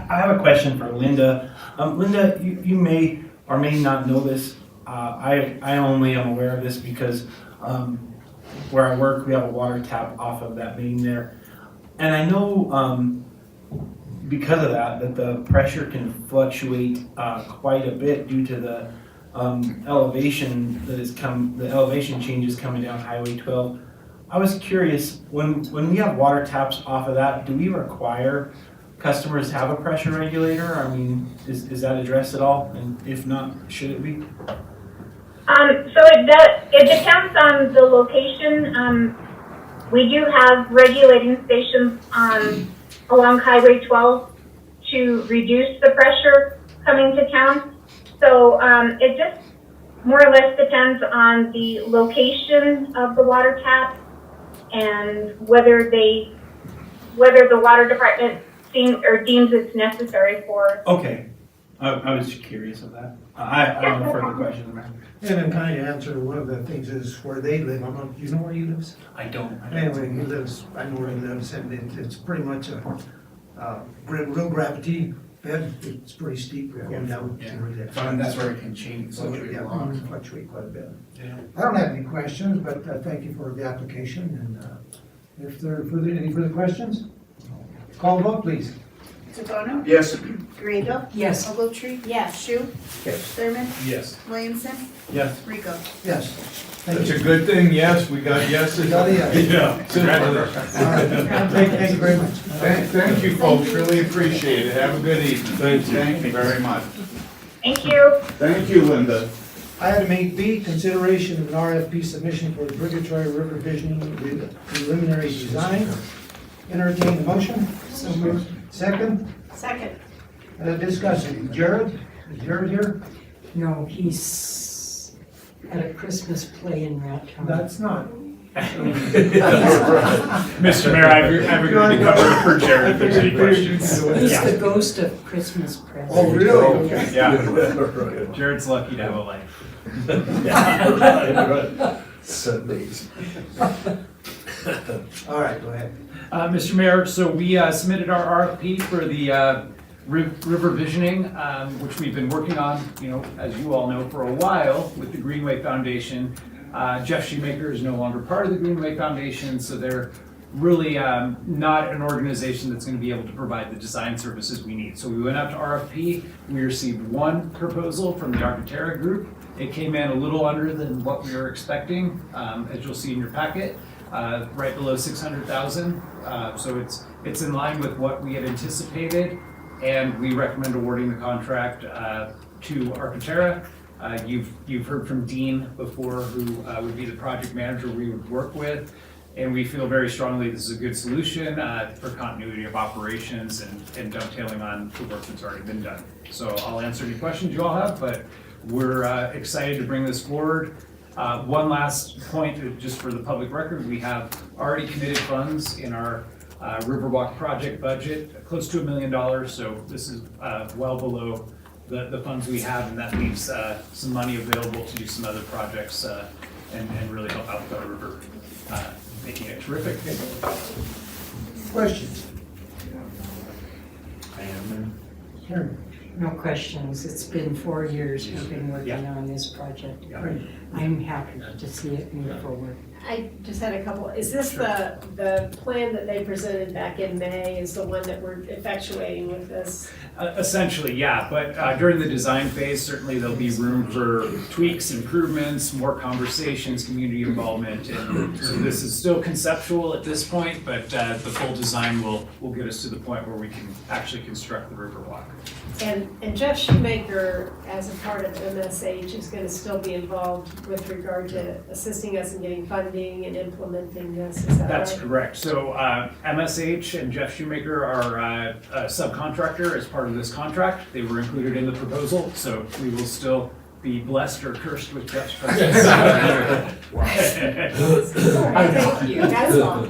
I have a question for Linda. Linda, you may or may not know this. I only am aware of this because where I work, we have a water tap off of that main there. And I know because of that the pressure can fluctuate quite a bit due to the elevation the elevation changes coming down Highway 12. I was curious, when we have water taps off of that, do we require customers have a pressure regulator? I mean, is that addressed at all? And if not, should it be? So it depends on the location. We do have regulating stations along Highway 12 to reduce the pressure coming to town. So it just more or less depends on the location of the water tap and whether the water department deems it's necessary for. Okay, I was just curious of that. I have no further questions. And then kind of answer one of the things is where they live. I don't know, do you know where he lives? I don't. Anyway, he lives, I know where he lives, and it's pretty much a real gravity bed. It's pretty steep going down. Yeah. to where he lives. And that's where it can change, fluctuate a lot. Fluctuate quite a bit. I don't have any questions, but thank you for the application, and if there are any further questions, call the vote, please. DeBono? Yes. Grado? Yes. Ogletree? Yes. Shu? Yes. Thurman? Yes. Williamson? Yes. Rico? Yes. That's a good thing, yes, we got yeses. Got a yes. Yeah. Thank you very much. Thank you, folks, really appreciate it. Have a good evening. Thank you very much. Thank you. Thank you, Linda. Item 8B, consideration of an RFP submission for the Purgatory River Visioning preliminary design. Entertain the motion. So moved. Second. Second. Discussion. Jared? Is Jared here? No, he's at a Christmas play in Rat County. That's not. Mr. Mayor, I've agreed to cover it for Jared if there's any questions. He's Yeah. the ghost of Christmas present. Oh, really? Okay. Yeah. Jared's lucky to have a life. Sundays. All right, go ahead. Mr. Mayor, so we submitted our RFP for the river visioning, which we've been working on, as you all know, for a while with the Greenway Foundation. Jeff Shoemaker is no longer part of the Greenway Foundation, so they're really not an organization that's going to be able to provide the design services we need. So we went out to RFP. We received one proposal from the Architera Group. It came in a little under than what we were expecting, as you'll see in your packet, right below 600,000. So it's in line with what we had anticipated, and we recommend awarding the contract to Architera. You've heard from Dean before, who would be the project manager we would work with, and we feel very strongly this is a good solution for continuity of operations and dovetailing on the work that's already been done. So I'll answer any questions you all have, but we're excited to bring this forward. One last point, just for the public record, we have already committed funds in our Riverwalk project budget, close to $1 million, so this is well below the funds we have, and that leaves some money available to do some other projects and really help out the river, making it terrific. Questions? No questions. It's been 4 years we've been working on this project. I'm happy to see it move forward. I just had a couple, is this the plan that they presented back in May is the one that we're effectuating with this? Essentially, yeah, but during the design phase, certainly there'll be room for tweaks, improvements, more conversations, community involvement, and so this is still conceptual at this point, but the full design will get us to the point where we can actually construct the Riverwalk. And Jeff Shoemaker, as a part of MSH, is gonna still be involved with regard to assisting us in getting funding and implementing this, is that right? That's correct. So MSH and Jeff Shoemaker are a subcontractor as part of this contract. They were included in the proposal, so we will still be blessed or cursed with Jeff's presence. Thank you, that's all.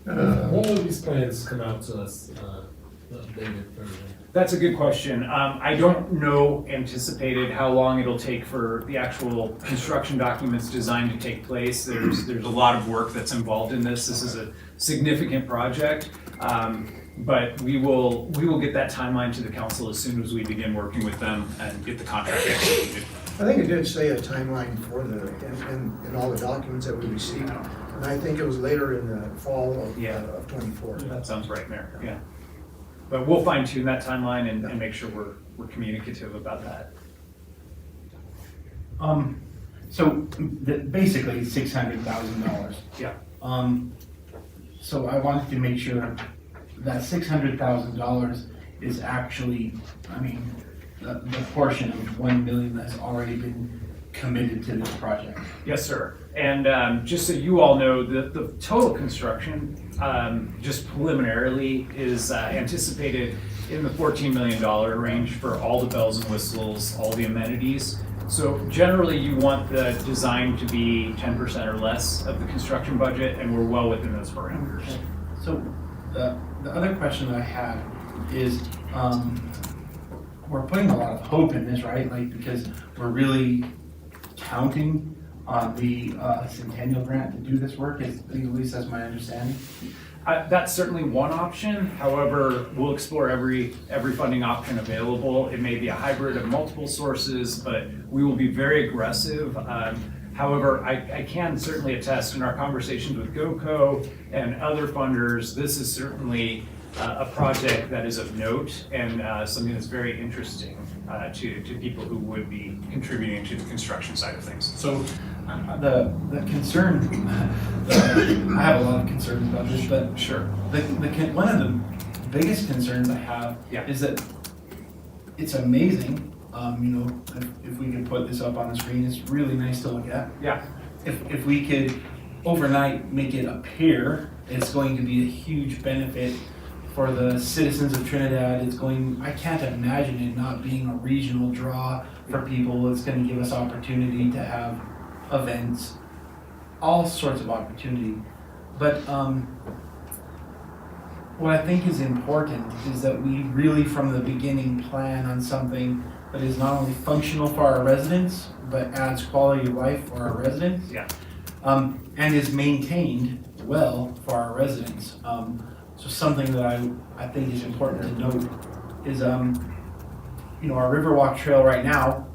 When will these plans come out to us, the updated version? That's a good question. I don't know anticipated how long it'll take for the actual construction documents design to take place. There's a lot of work that's involved in this. This is a significant project, but we will get that timeline to the council as soon as we begin working with them and get the contract executed. I think it did say a timeline for in all the documents that we received, and I think it was later in the fall of 24. That sounds right, Mayor. Yeah. But we'll fine tune that timeline and make sure we're communicative about that. So basically $600,000. Yeah. So I wanted to make sure that $600,000 is actually, the portion of 1 million that's already been committed to this project. Yes, sir. And just so you all know, the total construction, just preliminarily, is anticipated in the $14 million range for all the bells and whistles, all the amenities. So generally, you want the design to be 10% or less of the construction budget, and we're well within those parameters. So the other question that I had is, we're putting a lot of hope in this, right? Because we're really counting on the Centennial Grant to do this work, at least that's my understanding. That's certainly one option. However, we'll explore every funding option available. It may be a hybrid of multiple sources, but we will be very aggressive. However, I can certainly attest in our conversations with GoCo and other funders, this is certainly a project that is of note and something that's very interesting to people who would be contributing to the construction side of things. So the concern, I have a lot of concerns about this, but sure. One of the biggest concerns I have is that it's amazing. If we could put this up on the screen, it's really nice to look at. Yeah. If we could overnight make it appear, it's going to be a huge benefit for the citizens of Trinidad. It's going, I can't imagine it not being a regional draw for people. It's going to give us opportunity to have events, all sorts of opportunity. But what I think is important is that we really from the beginning plan on something that is not only functional for our residents, but adds quality of life for our residents. Yeah. And is maintained well for our residents. So something that I think is important to note is, you know, our Riverwalk Trail right now,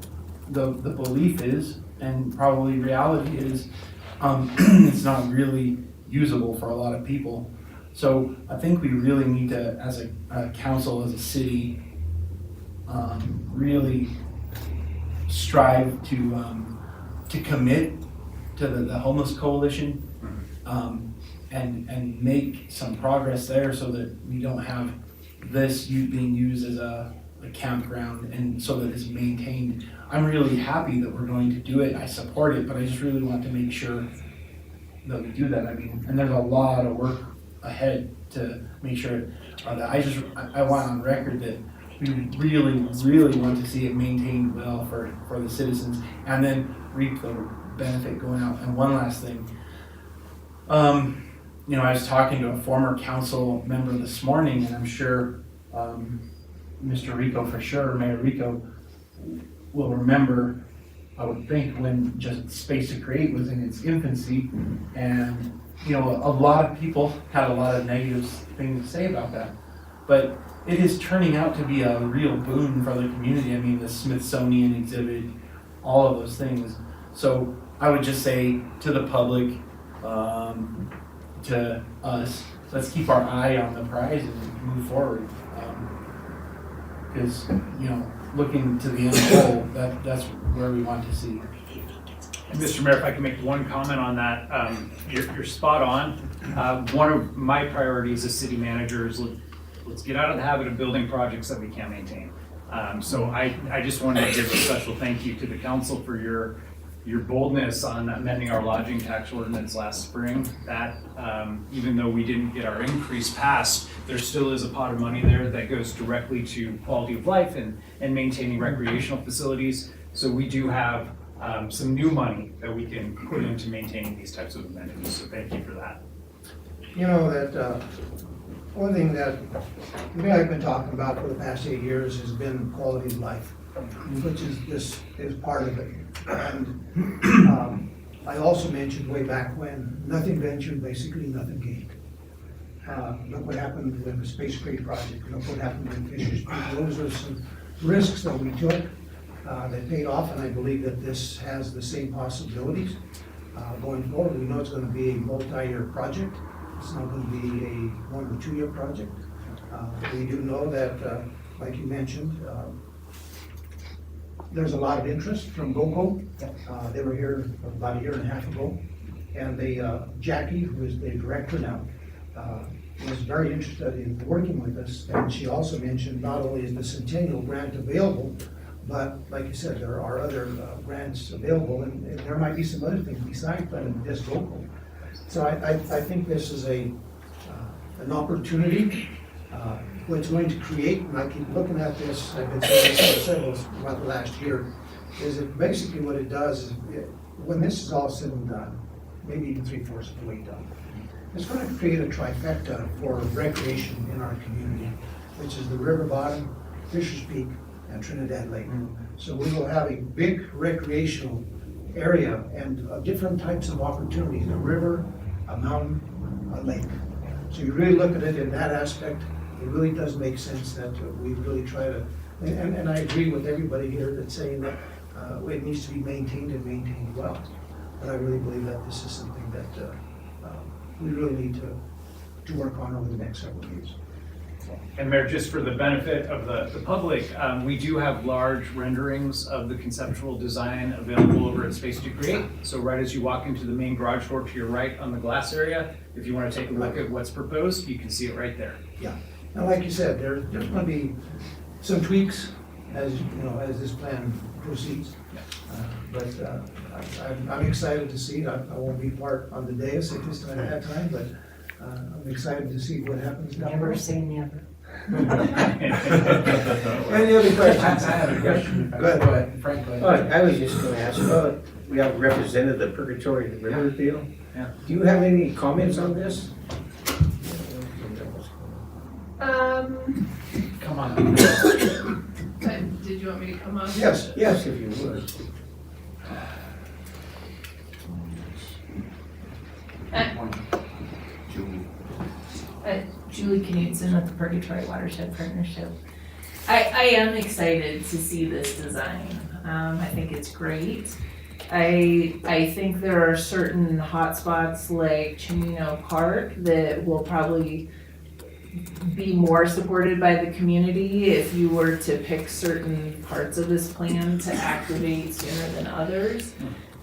the belief is, and probably reality is, it's not really usable for a lot of people. So I think we really need to, as a council, as a city, really strive to commit to the homeless coalition, and make some progress there so that we don't have this being used as a campground, and so that it's maintained. I'm really happy that we're going to do it. I support it, but I just really want to make sure that we do that. I mean, and there's a lot of work ahead to make sure that I want on record that we really, really want to see it maintained well for the citizens, and then reap the benefit going out. And one last thing, you know, I was talking to a former council member this morning, and I'm sure Mr. Rico, for sure, Mayor Rico, will remember, I would think, when just Space to Create was in its infancy, and you know, a lot of people had a lot of negative things to say about that, but it is turning out to be a real boon for the community. I mean, the Smithsonian exhibit, all of those things. So I would just say to the public, to us, let's keep our eye on the prize and move forward. Because, you know, looking to the end goal, that's where we want to see. And Mr. Mayor, if I can make one comment on that, you're spot on. One of my priorities as city manager is let's get out of the habit of building projects that we can't maintain. So I just wanted to give a special thank you to the council for your boldness on amending our lodging tax ordinance last spring. That even though we didn't get our increase passed, there still is a pot of money there that goes directly to quality of life and maintaining recreational facilities. So we do have some new money that we can put into maintaining these types of amenities. So thank you for that. You know, that one thing that I've been talking about for the past 8 years has been quality of life, which is part of it. And I also mentioned way back when, nothing ventured, basically nothing gained. Look what happened with the Space Create project. Look what happened with Fisher's Peak. Those are some risks that we took. They paid off, and I believe that this has the same possibilities going forward. We know it's going to be a multi-year project. It's not going to be a 1 or 2 year project. We do know that, like you mentioned, there's a lot of interest from GoCo. They were here about 1.5 years ago, and Jackie, who is the director now, was very interested in working with us. And she also mentioned not only is the Centennial grant available, but like you said, there are other grants available, and there might be some other things besides just GoCo. So I think this is an opportunity. What it's going to create, and I keep looking at this, I've been saying this for several throughout the last year, is that basically what it does is, when this is all said and done, maybe even 3/4 of the way done, it's going to create a trifecta for recreation in our community, which is the river bottom, Fisher's Peak, and Trinidad Lake. So we will have a big recreational area and different types of opportunities, a river, a mountain, a lake. So you really look at it in that aspect, it really does make sense that we really try to, and I agree with everybody here that's saying that it needs to be maintained and maintained well. But I really believe that this is something that we really need to work on over the next several years. And Mayor, just for the benefit of the public, we do have large renderings of the conceptual design available over at Space to Create. So right as you walk into the main garage door to your right on the glass area, if you want to take a look at what's proposed, you can see it right there. Yeah, and like you said, there's going to be some tweaks as this plan proceeds. But I'm excited to see it. I won't be part on the dais at that time, but I'm excited to see what happens down the Never road. say never. Any other questions? I have a question. Go ahead. Frank, go ahead. I was just gonna ask, we have represented the Purgatory River deal. Yeah. Do you have any comments on this? Come on. Did you want me to come on? Yes, yes, if you would. Julie Knudsen with the Purgatory Watershed Partnership. I am excited to see this design. I think it's great. I think there are certain hotspots like Chimino Park that will probably be more supported by the community if you were to pick certain parts of this plan to activate sooner than others.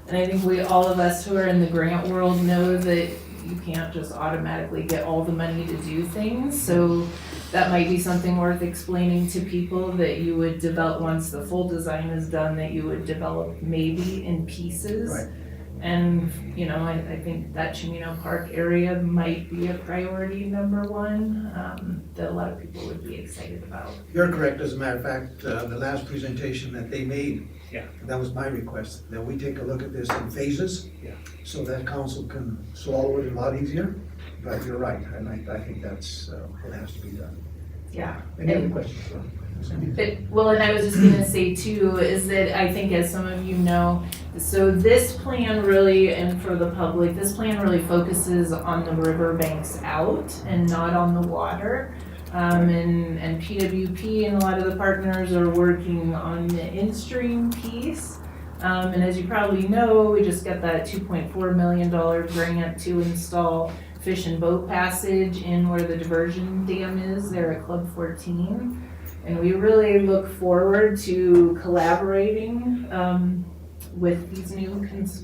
And I think all of us who are in the grant world know that you can't just automatically get all the money to do things. So that might be something worth explaining to people, that you would develop, once the full design is done, that you would develop maybe in pieces. Right. And, I think that Chimino Park area might be a priority #1 that a lot of people would be excited about. You're correct, as a matter of fact, the last presentation that they made, Yeah. that was my request, that we take a look at this in phases. Yeah. So that council can swallow it a lot easier, but you're right, and I think that's what has to be done. Yeah. Any other questions? And I was just gonna say too, is that I think, as some of you know, so this plan really, and for the public, this plan really focuses on the riverbanks out and not on the water. And PWP and a lot of the partners are working on the in-stream piece. And as you probably know, we just got that $2.4 million grant to install fish and boat passage in where the diversion dam is there at Club 14. And we really look forward to collaborating with these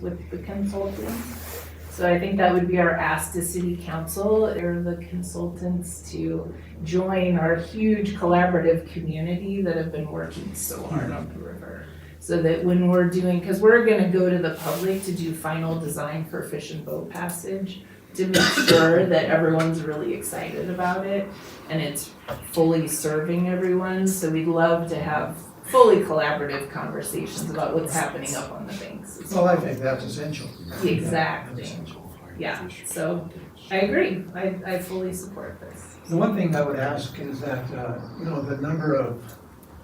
with the consultants. So I think that would be our ask to City Council, or the consultants, to join our huge collaborative community that have been working so hard on the river. So that when we're doing, because we're gonna go to the public to do final design for fish and boat passage, to make sure that everyone's really excited about it and it's fully serving everyone. So we'd love to have fully collaborative conversations about what's happening up on the banks. Well, I think that's essential. Exactly. Yeah, so I agree. I fully support this. The one thing I would ask is that, the number of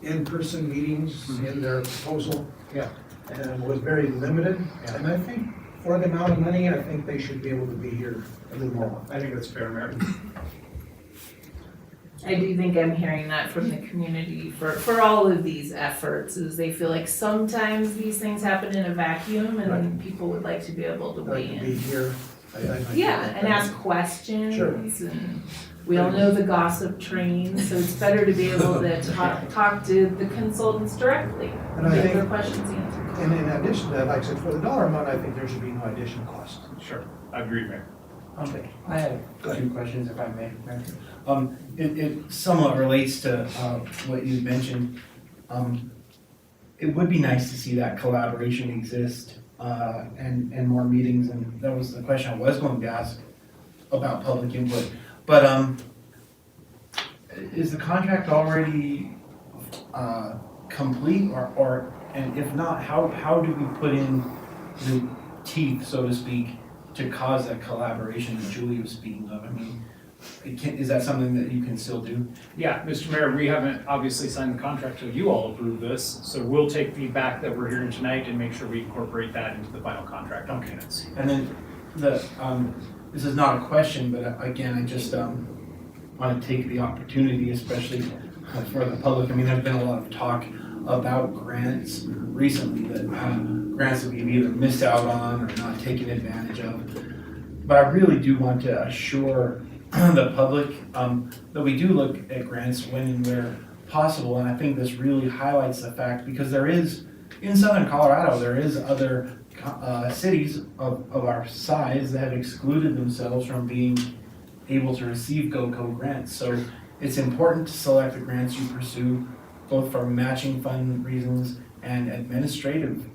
in-person meetings in their proposal was very limited. And I think for the amount of money, I think they should be able to be here a little more. I think that's fair, Mayor. I do think I'm hearing that from the community for all of these efforts, is they feel like sometimes these things happen in a vacuum and people would like to be able to weigh in. Be here. Yeah, and ask questions. Sure. And we all know the gossip train, so it's better to be able to talk to the consultants directly, And I get think- their questions answered. And in addition to that, like I said, for the dollar amount, I think there should be no additional cost. Sure, agreed, Mayor. Okay, I have 2 questions if I may. It somewhat relates to what you mentioned. It would be nice to see that collaboration exist and more meetings, and that was the question I was going to ask about public input. But is the contract already complete, or and if not, how do we put in the teeth, so to speak, to cause that collaboration that Julie was speaking of? I mean, is that something that you can still do? Yeah, Mr. Mayor, we haven't obviously signed the contract till you all approve this, so we'll take feedback that we're hearing tonight and make sure we incorporate that into the final contract documents. And then this is not a question, but again, I just want to take the opportunity, especially for the public. I mean, there's been a lot of talk about grants recently, that grants that we've either missed out on or not taken advantage of. But I really do want to assure the public that we do look at grants when and where possible, and I think this really highlights the fact, because there is, in Southern Colorado, there is other cities of our size that have excluded themselves from being able to receive GOCO grants. So it's important to select the grants you pursue, both for matching fund reasons and administrative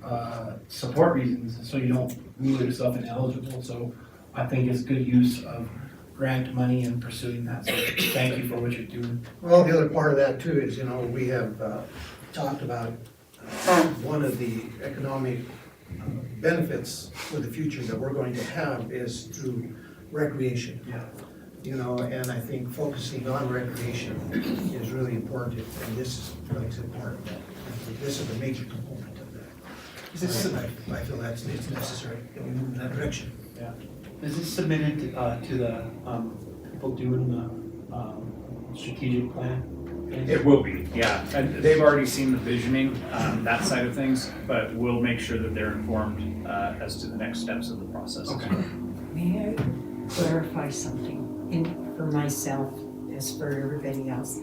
support reasons, so you don't rule yourself ineligible. So I think it's good use of grant money and pursuing that. So thank you for what you're doing. Well, the other part of that too is, we have talked about one of the economic benefits for the future that we're going to have is through recreation. Yeah. And I think focusing on recreation is really important, and this is, like I said, part of that. I think this is a major component of that. I feel it's necessary that we move in that direction. Yeah. Is this submitted to the people doing the strategic plan? It will be, yeah. And they've already seen the visioning, that side of things, but we'll make sure that they're informed as to the next steps of the process. Okay. May I clarify something for myself as for everybody else?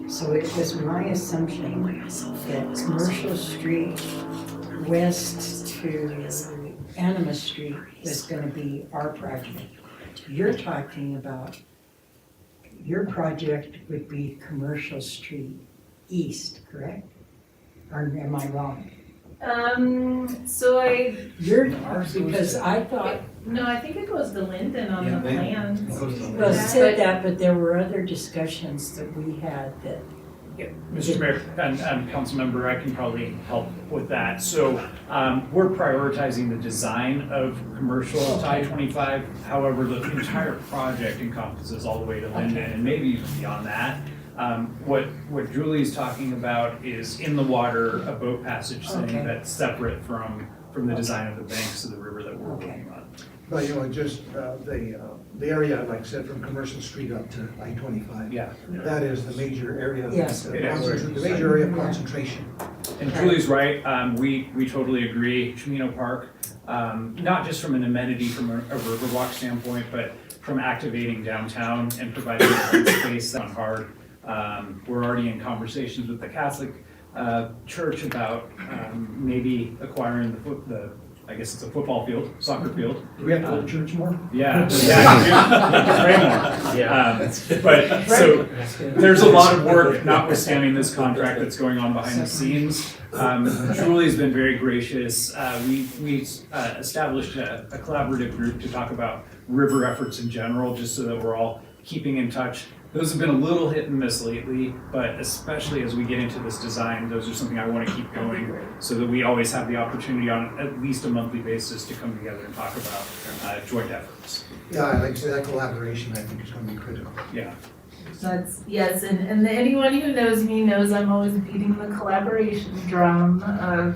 So it was my assumption that Commercial Street west to Anima Street was gonna be our project. You're talking about, your project would be Commercial Street east, correct? Or am I wrong? Because I thought. No, I think it goes to Linden on the plans. Well, it said that, but there were other discussions that we had that. Mr. Mayor and Councilmember, I can probably help with that. So we're prioritizing the design of commercial to I-25. However, the entire project encompasses all the way to Linden and maybe even beyond that. What Julie's talking about is in the water, a boat passage thing that's separate from the design of the banks of the river that we're working on. But, just the area, like I said, from Commercial Street up to I-25. Yeah. That is the major area. Yes. The major area of concentration. And Julie's right, we totally agree. Chimino Park, not just from an amenity from a riverwalk standpoint, but from activating downtown and providing open space on hard. We're already in conversations with the Catholic Church about maybe acquiring I guess it's a football field, soccer field. Do we have to go to church more? Yeah, pray more. But so there's a lot of work, notwithstanding this contract that's going on behind the scenes. Julie's been very gracious. We established a collaborative group to talk about river efforts in general, just so that we're all keeping in touch. Those have been a little hit and miss lately, but especially as we get into this design, those are something I want to keep going so that we always have the opportunity on at least a monthly basis to come together and talk about joint efforts. Yeah, like I said, that collaboration I think is going to be critical. Yeah. Yes, and anyone who knows me knows I'm always beating the collaboration drum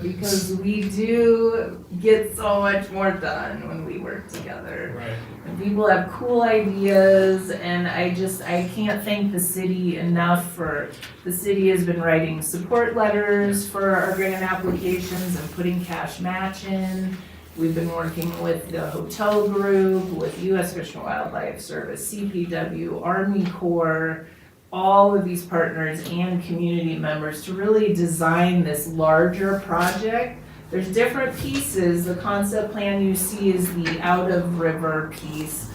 because we do get so much more done when we work together. Right. And people have cool ideas, and I can't thank the city enough for, the city has been writing support letters for our grant applications and putting cash match in. We've been working with the hotel group, with U.S. Fish and Wildlife Service, CPW, Army Corps, all of these partners and community members to really design this larger project. There's different pieces. The concept plan you see is the out of river piece,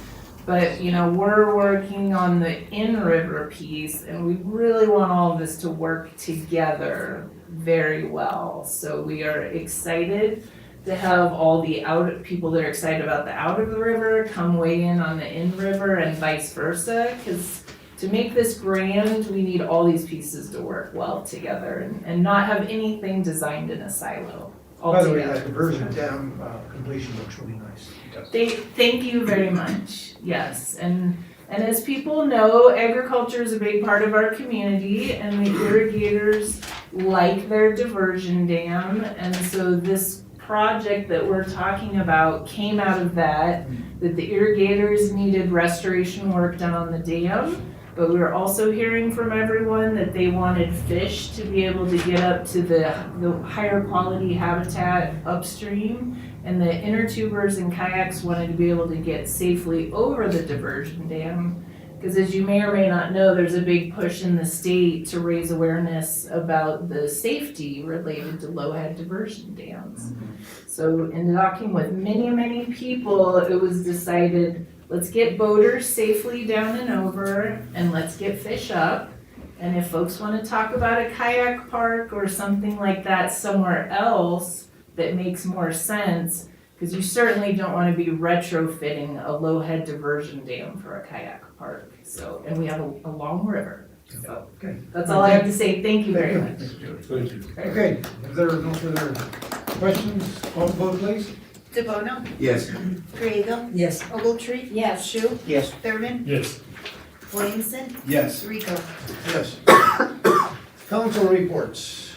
but we're working on the in river piece, and we really want all of this to work together very well. So we are excited to have all the people that are excited about the out of the river come weigh in on the in river and vice versa, because to make this grand, we need all these pieces to work well together and not have anything designed in a silo By the way, altogether. that diversion dam completion looks really nice. Thank you very much, yes. And as people know, agriculture is a big part of our community, and the irrigators like their diversion dam, and so this project that we're talking about came out of that the irrigators needed restoration work done on the dam, but we were also hearing from everyone that they wanted fish to be able to get up to the higher quality habitat upstream, and the inner tubers and kayaks wanted to be able to get safely over the diversion dam. Because as you may or may not know, there's a big push in the state to raise awareness about the safety related to low-head diversion dams. So in talking with many people, it was decided, let's get boaters safely down and over, and let's get fish up. And if folks want to talk about a kayak park or something like that somewhere else that makes more sense, because you certainly don't want to be retrofitting a low-head diversion dam for a kayak park. park, so, and we have a long river. So, Okay. that's all I have to say. Thank you very much. Thank you. Okay, if there are no further questions, call the vote, please. DeBono? Yes. Griego? Yes. Ogletree? Yes. Shu? Yes. Thurman? Yes. Williamson? Yes. Rico? Yes. Council reports.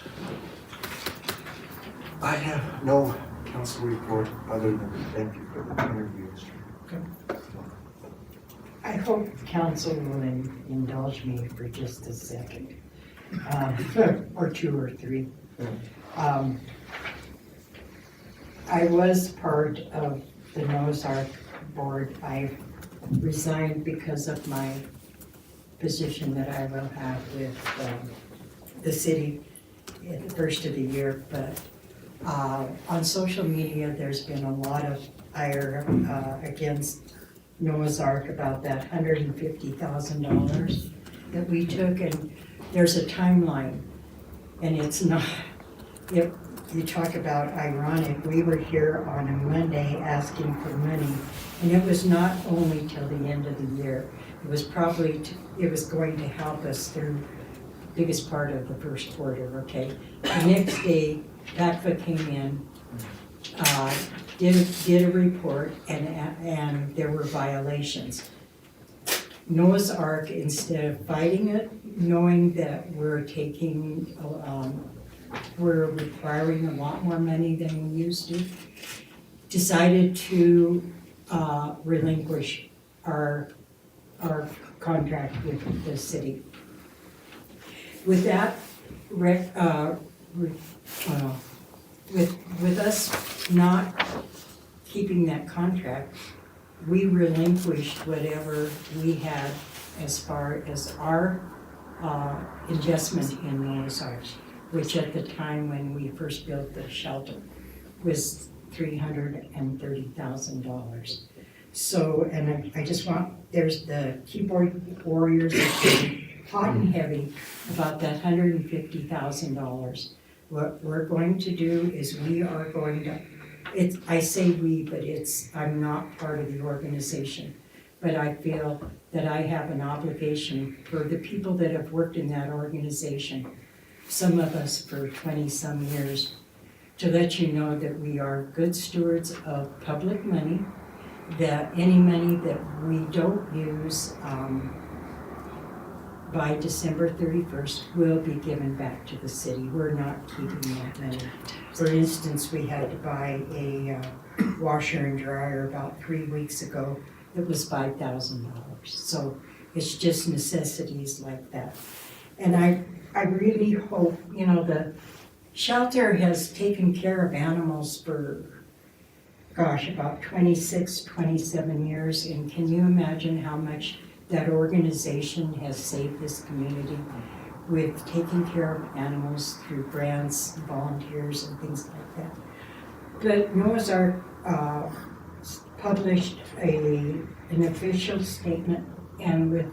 I have no council report other than thank you for the interviews. I hope council will indulge me for just a second, or two or three. I was part of the Noah's Ark board. I resigned because of my position that I will have with the city at the first of the year, but on social media, there's been a lot of ire against Noah's Ark about that $150,000 that we took, and there's a timeline, and it's not, you talk about ironic, we were here on a Monday asking for money, and it was not only till the end of the year, it was probably, it was going to help us through the biggest part of the first quarter, okay? The next day, PACFA came in, did a report, and there were violations. Noah's Ark, instead of fighting it, knowing that we're requiring a lot more money than we used to, decided to relinquish our contract with the city. With that, with us not keeping that contract, we relinquished whatever we had as far as our investment in Noah's Ark, which at the time when we first built the shelter was $330,000. So, and I just want, there's the keyboard warriors that are hot and heavy about that $150,000. What we're going to do is we are going to, I say we, but I'm not part of the organization. But I feel that I have an obligation for the people that have worked in that organization, some of us for 20-some years, to let you know that we are good stewards of public money, that any money that we don't use by December 31st will be given back to the city. We're not keeping that money. For instance, we had to buy a washer and dryer about 3 weeks ago that was $5,000. So it's just necessities like that. And I really hope, the shelter has taken care of animals for, about 26, 27 years. And can you imagine how much that organization has saved this community with taking care of animals through grants, volunteers, and things like that. But Noah's Ark published an official statement, and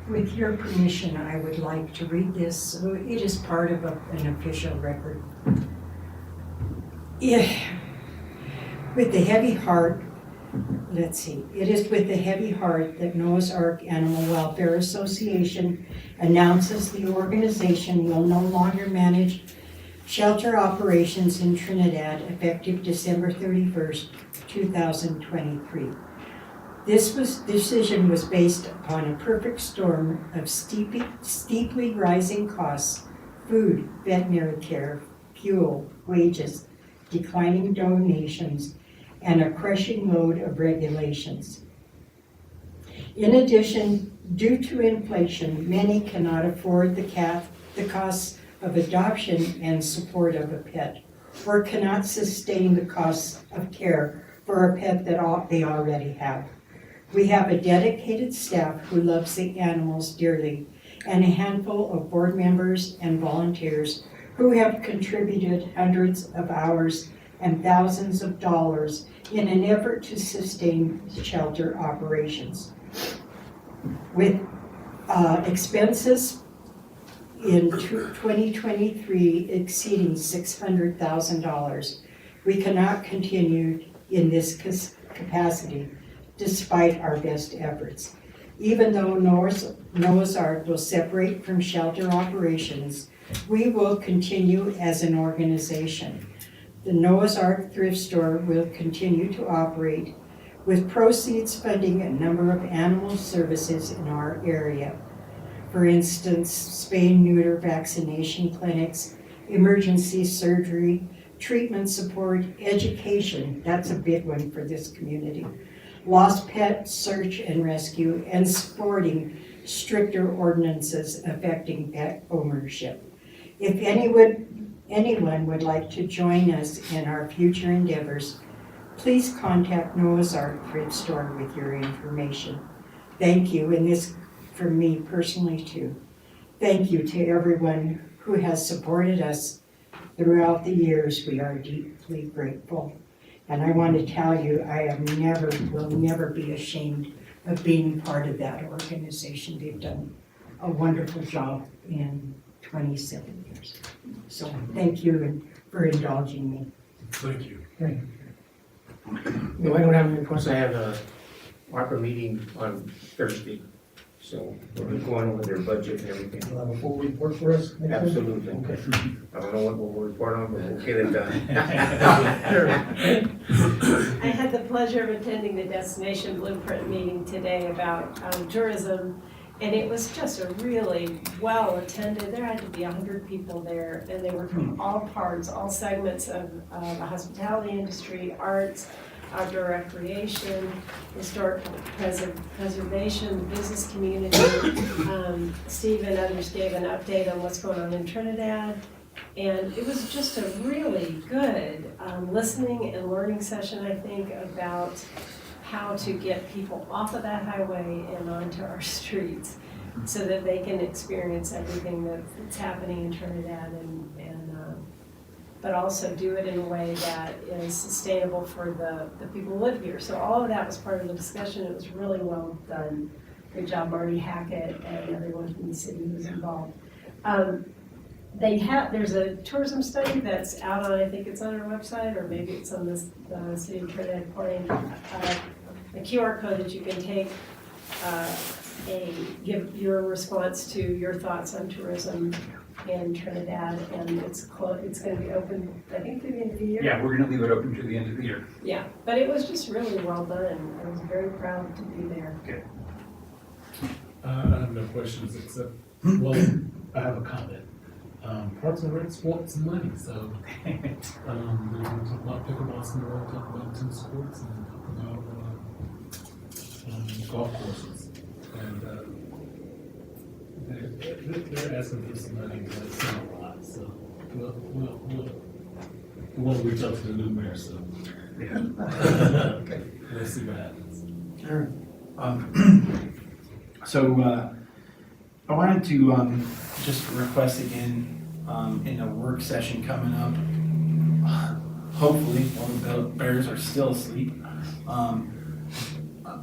with your permission, I would like to read this. So it is part of an official record. Yeah. With the heavy heart, it is with a heavy heart that Noah's Ark Animal Welfare Association announces the organization will no longer manage shelter operations in Trinidad effective December 31st, 2023. This decision was based upon a perfect storm of steeply rising costs, food, veterinary care, fuel, wages, declining donations, and a crushing load of regulations. In addition, due to inflation, many cannot afford the costs of adoption and support of a pet, or cannot sustain the costs of care for a pet that they already have. We have a dedicated staff who loves the animals dearly, and a handful of board members and volunteers who have contributed hundreds of hours and thousands of dollars in an effort to sustain shelter operations. With expenses in 2023 exceeding $600,000, we cannot continue in this capacity despite our best efforts. Even though Noah's Ark will separate from shelter operations, we will continue as an organization. The Noah's Ark thrift store will continue to operate, with proceeds funding a number of animal services in our area. For instance, spay-neuter vaccination clinics, emergency surgery, treatment support, education, that's a big one for this community, lost pet search and rescue, and supporting stricter ordinances affecting pet ownership. If anyone would like to join us in our future endeavors, please contact Noah's Ark Thrift Store with your information. Thank you, and this from me personally too. Thank you to everyone who has supported us throughout the years. We are deeply grateful. And I want to tell you, will never be ashamed of being part of that organization. They've done a wonderful job in 27 years. So thank you for indulging me. Thank you. Thank you. No, I don't have any questions. I have a ARPA meeting on Thursday, so we'll be going over their budget and everything. You'll have a full report for us? Absolutely. Okay. I don't know what we'll report on, but we'll get it done. I had the pleasure of attending the Destination Blueprint meeting today about tourism, and it was just a really well attended. There had to be 100 people there, and they were from all parts, all segments of the hospitality industry, arts, outdoor recreation, historical preservation, the business community. Steve and others gave an update on what's going on in Trinidad. And it was just a really good listening and learning session, I think, about how to get people off of that highway and onto our streets so that they can experience everything that's happening in Trinidad but also do it in a way that is sustainable for the people who live here. So all of that was part of the discussion. It was really well done. Good job, Marty Hackett and everyone from the city who's involved. There's a tourism study that's out on, I think it's on our website, or maybe it's on the City of Trinidad Point, a QR code that you can take, give your response to your thoughts on tourism in Trinidad, and it's going to be open, I think, through the end of the year. Yeah, we're gonna leave it open to the end of the year. Yeah, but it was just really well done. I was very proud to be there. Good. I have no questions except, well, I have a comment. Parks and Rec wants some money, so we're going to talk about pickleball some more, talk about tennis courts, and talk about golf courses. And they're asking for some money, but it's not a lot, so we'll reach out to the new mayor, so we'll see what happens. So I wanted to just request again in a work session coming up, hopefully while the bears are still asleep,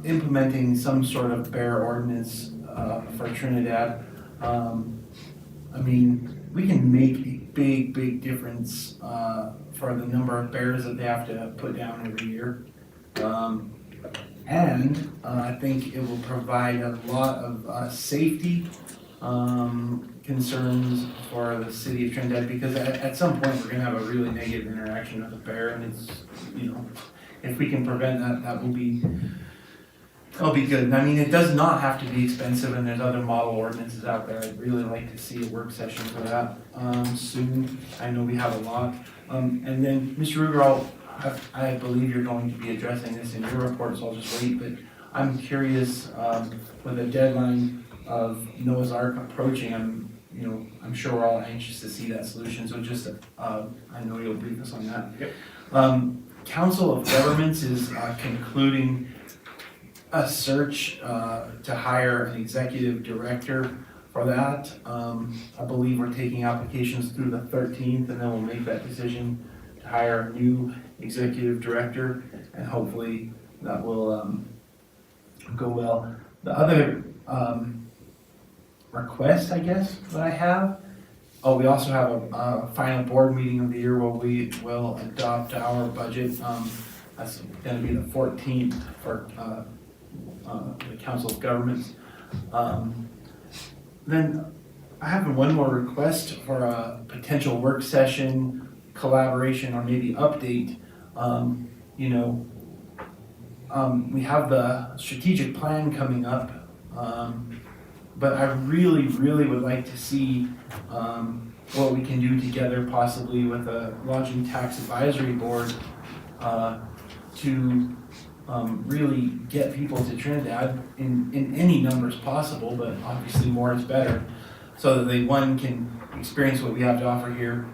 implementing some sort of bear ordinance for Trinidad. I mean, we can make a big difference for the number of bears that they have to put down every year. And I think it will provide a lot of safety concerns for the city of Trinidad, because at some point we're gonna have a really negative interaction with a bear, and it's, if we can prevent that, that'll be good. And I mean, it does not have to be expensive, and there's other model ordinances out there. I'd really like to see a work session for that soon. I know we have a lot. And then, Mr. Ruger, I believe you're going to be addressing this in your report, so I'll just wait, but I'm curious, with the deadline of Noah's Ark approaching, I'm sure we're all anxious to see that solution, so just, I know you'll brief us on that. Yep. Council of Governments is concluding a search to hire an executive director for that. I believe we're taking applications through the 13th, and then we'll make that decision to hire a new executive director, and hopefully that will go well. The other request, I guess, that I have, we also have a final board meeting of the year where we will adopt our budget. That's going to be the 14th for the Council of Governments. Then I have one more request for a potential work session, collaboration, or maybe update. We have the strategic plan coming up, but I really, really would like to see what we can do together, possibly with a lodging tax advisory board, to really get people to Trinidad in any numbers possible, but obviously more is better, so that they, one, can experience what we have to offer here,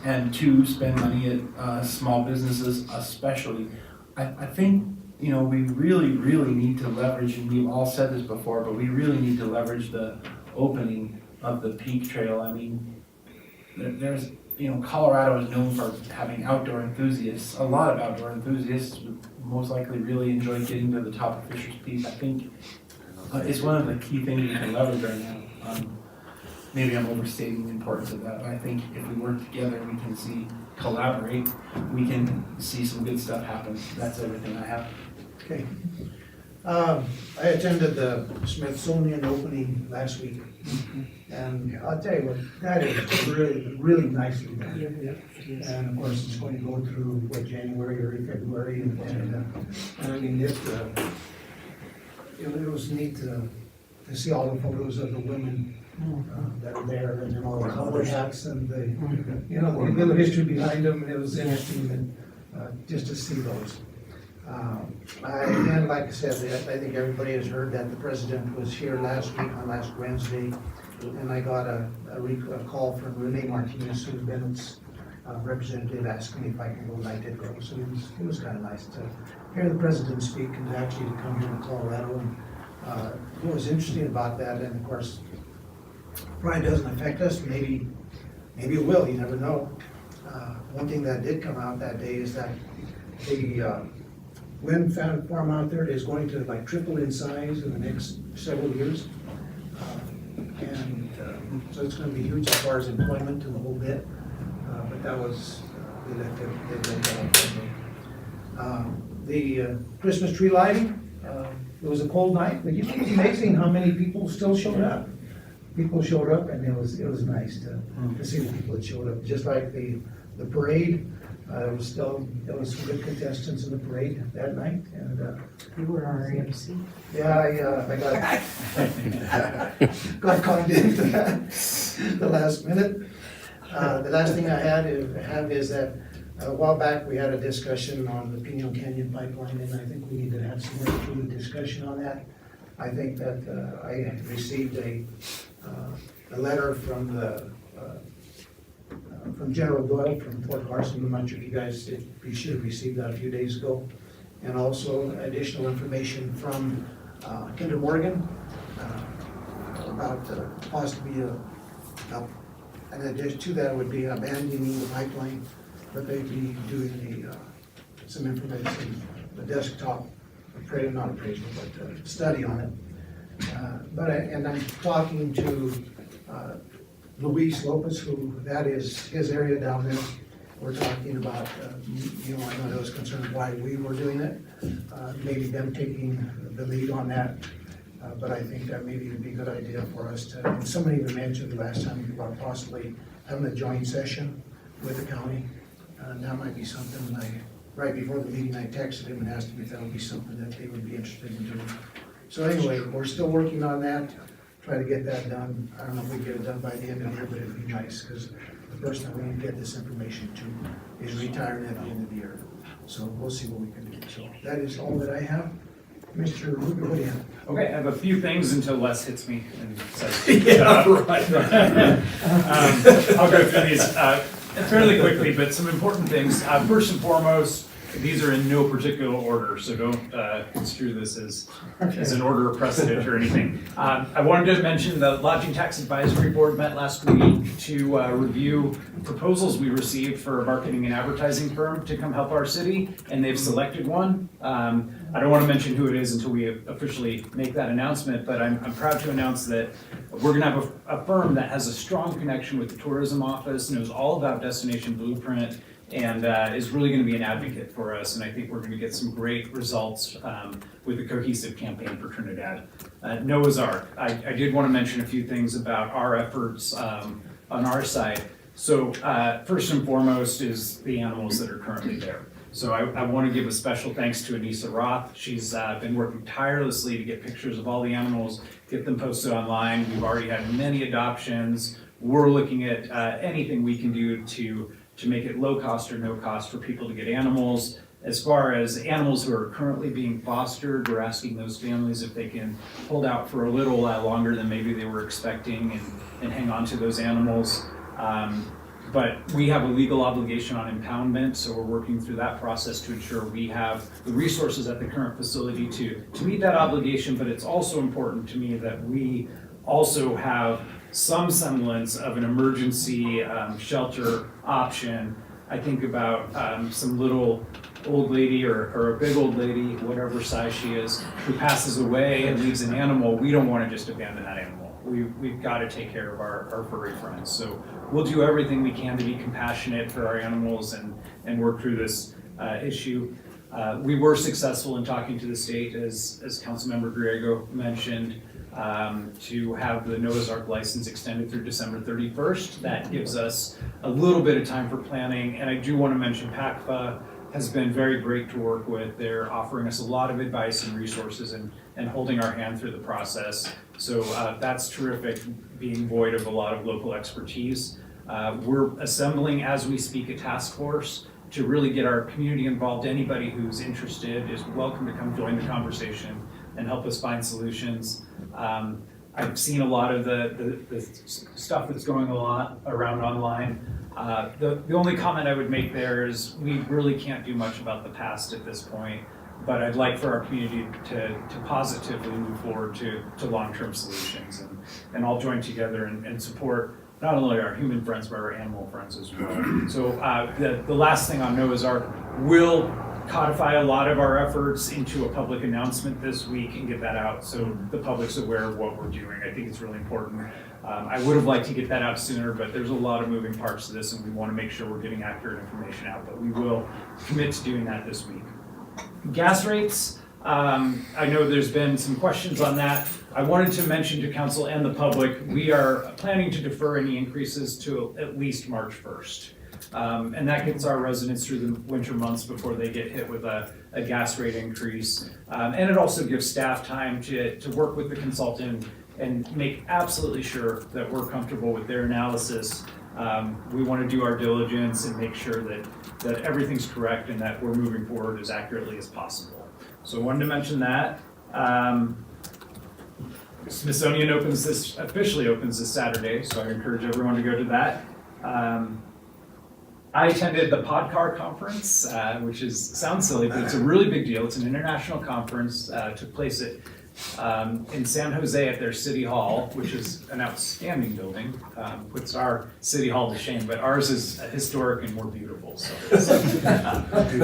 and two, spend money at small businesses especially. I think, we really, really need to leverage, and we've all said this before, but we really need to leverage the opening of the Peak Trail. I mean, there's, Colorado is known for having outdoor enthusiasts. A lot of outdoor enthusiasts would most likely really enjoy getting to the top of Fisher's Peak. I think it's one of the key things we can leverage right now. Maybe I'm overstating the importance of that, but I think if we work together, we can collaborate, we can see some good stuff happen. That's everything I have. Okay. I attended the Smithsonian opening last week, and I'll tell you what, that is really, really nicely done. And of course, it's going to go through, January, early February, and I mean, it was neat to see all the photos of the women that are there, and then all the cowboy hats, and the little history behind them. It was interesting, just to see those. And like I said, I think everybody has heard that the president was here last Wednesday, and I got a call from Renee Martinez, who's Bennett's representative, asking if I can go, and I did go. So it was kind of nice to hear the president speak, and to actually come here to Colorado. And what was interesting about that, and of course, probably doesn't affect us, maybe it will, you never know. One thing that did come out that day is that the wind farm out there is going to triple in size in the next several years. So it's going to be huge as far as employment and the whole bit. But that was, the Christmas tree lighting, it was a cold night, but it's amazing how many people still showed up. People showed up, and it was nice to see the people that showed up. Just like the parade, there was some good contestants in the parade that night, and you were our MC. Yeah, I got called in the last minute. The last thing I have is that a while back we had a discussion on the Pino Canyon pipeline, and I think we need to have some more further discussion on that. I think that I received a letter from General Doyle from Fort Carson. I'm not sure if you guys you should have received that a few days ago. And also additional information from Kinder Morgan about possibly and addition to that would be abandoning the pipeline, but they'd be doing some information, the desktop not appraisal, but study on it. And I'm talking to Luis Lopez, who that is his area down there. We're talking about, I know there was concern why we were doing it, maybe them taking the lead on that. But I think that maybe would be a good idea for us to, and somebody even mentioned the last time about possibly having a joint session with the county. That might be something right before the meeting, I texted him and asked him if that would be something that they would be interested in doing. So anyway, we're still working on that, try to get that done. I don't know if we can get it done by the end of the year, but it'd be nice, because the person that we need to get this information to is retiring at the end of the year. So we'll see what we can do. So that is all that I have. Mr. Ruger, what do you have? Okay, I have a few things until Les hits me and says, Yeah, right. I'll go through these fairly quickly, but some important things. First and foremost, these are in no particular order, so don't construe this as an order of precedent or anything. I wanted to mention the Lodging Tax Advisory Board met last week to review proposals we received for a marketing and advertising firm to come help our city, and they've selected one. I don't want to mention who it is until we officially make that announcement, but I'm proud to announce that we're going to have a firm that has a strong connection with the tourism office, knows all about Destination Blueprint, and is really going to be an advocate for us. And I think we're going to get some great results with a cohesive campaign for Trinidad. Noah's Ark. I did want to mention a few things about our efforts on our side. So first and foremost is the animals that are currently there. So I want to give a special thanks to Anissa Roth. She's been working tirelessly to get pictures of all the animals, get them posted online. We've already had many adoptions. We're looking at anything we can do to make it low cost or no cost for people to get animals. As far as animals who are currently being fostered, we're asking those families if they can hold out for a little while longer than maybe they were expecting and hang on to those animals. But we have a legal obligation on impoundment, so we're working through that process to ensure we have the resources at the current facility to meet that obligation. But it's also important to me that we also have some semblance of an emergency shelter option. I think about some little old lady or a big old lady, whatever size she is, who passes away and leaves an animal. We don't want to just abandon that animal. We've got to take care of our furry friends. So we'll do everything we can to be compassionate for our animals and work through this issue. We were successful in talking to the state, as Councilmember Griego mentioned, to have the Noah's Ark license extended through December 31st. That gives us a little bit of time for planning. And I do want to mention PACFA has been very great to work with. They're offering us a lot of advice and resources and holding our hand through the process. So that's terrific, being void of a lot of local expertise. We're assembling as we speak a task force to really get our community involved. Anybody who's interested is welcome to come join the conversation and help us find solutions. I've seen a lot of the stuff that's going around online. The only comment I would make there is we really can't do much about the past at this point, but I'd like for our community to positively move forward to long-term solutions and all join together and support not only our human friends, but our animal friends as well. So the last thing on Noah's Ark, we'll codify a lot of our efforts into a public announcement this week and get that out so the public's aware of what we're doing. I think it's really important. I would have liked to get that out sooner, but there's a lot of moving parts to this and we want to make sure we're getting accurate information out, but we will commit to doing that this week. Gas rates, I know there's been some questions on that. I wanted to mention to council and the public, we are planning to defer any increases to at least March 1st. And that gets our residents through the winter months before they get hit with a gas rate increase. And it also gives staff time to work with the consultant and make absolutely sure that we're comfortable with their analysis. We want to do our diligence and make sure that everything's correct and that we're moving forward as accurately as possible. So I wanted to mention that. Smithsonian officially opens this Saturday, so I encourage everyone to go to that. I attended the PodCar conference, which sounds silly, but it's a really big deal. It's an international conference, took place in San Jose at their city hall, which is an outstanding building. Puts our city hall to shame, but ours is historic and more beautiful. So.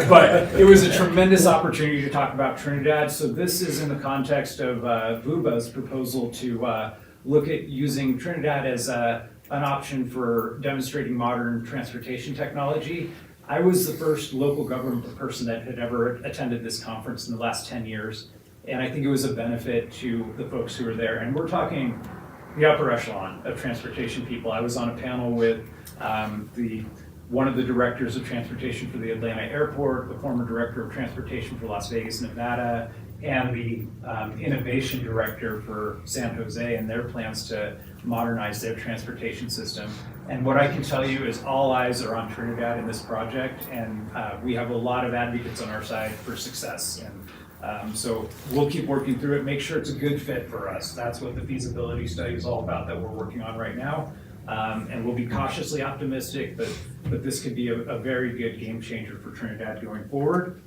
But it was a tremendous opportunity to talk about Trinidad. So this is in the context of VUBA's proposal to look at using Trinidad as an option for demonstrating modern transportation technology. I was the first local government person that had ever attended this conference in the last 10 years. And I think it was a benefit to the folks who were there. And we're talking the upper echelon of transportation people. I was on a panel with one of the directors of transportation for the Atlanta airport, the former director of transportation for Las Vegas, Nevada, and the innovation director for San Jose and their plans to modernize their transportation system. And what I can tell you is all eyes are on Trinidad in this project, and we have a lot of advocates on our side for success. And so we'll keep working through it, make sure it's a good fit for us. That's what the feasibility study is all about that we're working on right now. And we'll be cautiously optimistic, but this could be a very good game changer for Trinidad going forward.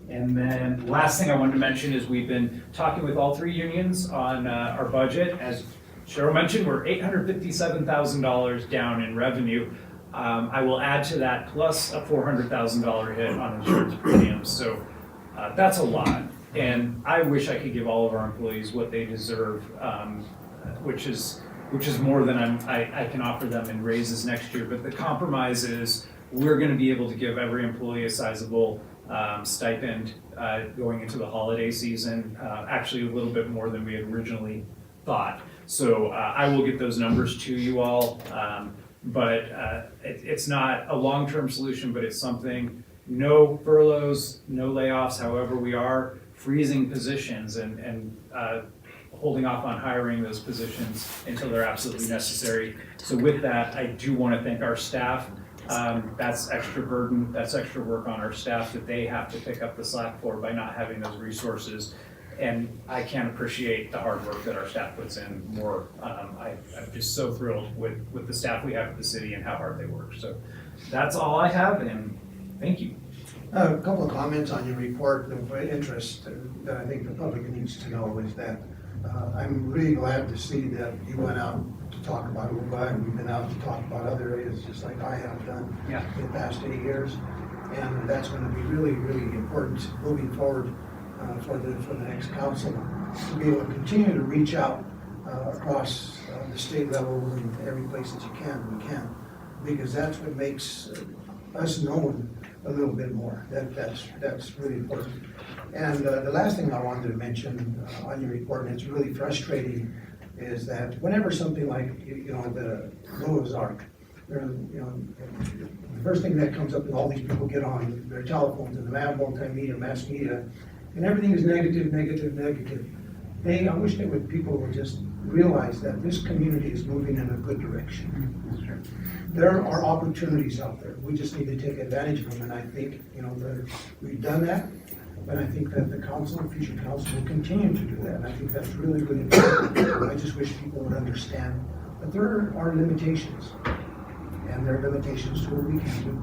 And then last thing I wanted to mention is we've been talking with all three unions on our budget. As Cheryl mentioned, we're $857,000 down in revenue. I will add to that plus a $400,000 hit on insurance premiums. So that's a lot. And I wish I could give all of our employees what they deserve, which is more than I can offer them in raises next year. But the compromise is we're gonna be able to give every employee a sizable stipend going into the holiday season, actually a little bit more than we had originally thought. So I will get those numbers to you all, but it's not a long-term solution, but it's something. No furloughs, no layoffs, however, we are freezing positions and holding off on hiring those positions until they're absolutely necessary. So with that, I do want to thank our staff. That's extra burden, that's extra work on our staff that they have to pick up the slack for by not having those resources. And I can't appreciate the hard work that our staff puts in more. I'm just so thrilled with the staff we have at the city and how hard they work. So that's all I have, and thank you. A couple of comments on your report of interest that I think the public needs to know is that I'm really glad to see that you went out to talk about UBA, and we've been out to talk about other areas just like I have done in the past 8 years. And that's going to be really, really important moving forward for the next council to be able to continue to reach out across the state level and every place that we can, because that's what makes us known a little bit more. That's really important. And the last thing I wanted to mention on your report, and it's really frustrating, is that whenever something like the Noah's Ark, the first thing that comes up is all these people get on their telephones and the mass media, and everything is negative. I wish people would just realize that this community is moving in a good direction. There are opportunities out there. We just need to take advantage of them, and I think we've done that. And I think that the future council will continue to do that. And I think that's really, really important. I just wish people would understand that there are limitations, and there are limitations to what we can do.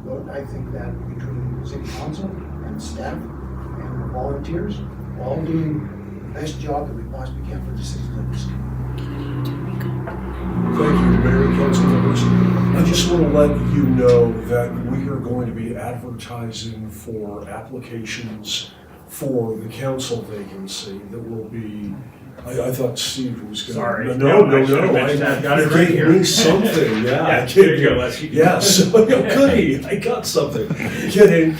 But I think that between the city council and staff and the volunteers, we're all doing the best job that we possibly can for the citizens of the state. Thank you, Mayor and council members. I just want to let you know that we are going to be advertising for applications for the council vacancy that will be, I thought Steve was going to. Sorry. No. I've got it right here. Me something, yeah. There you go, Les. Yes, goody, I got something. Kidding.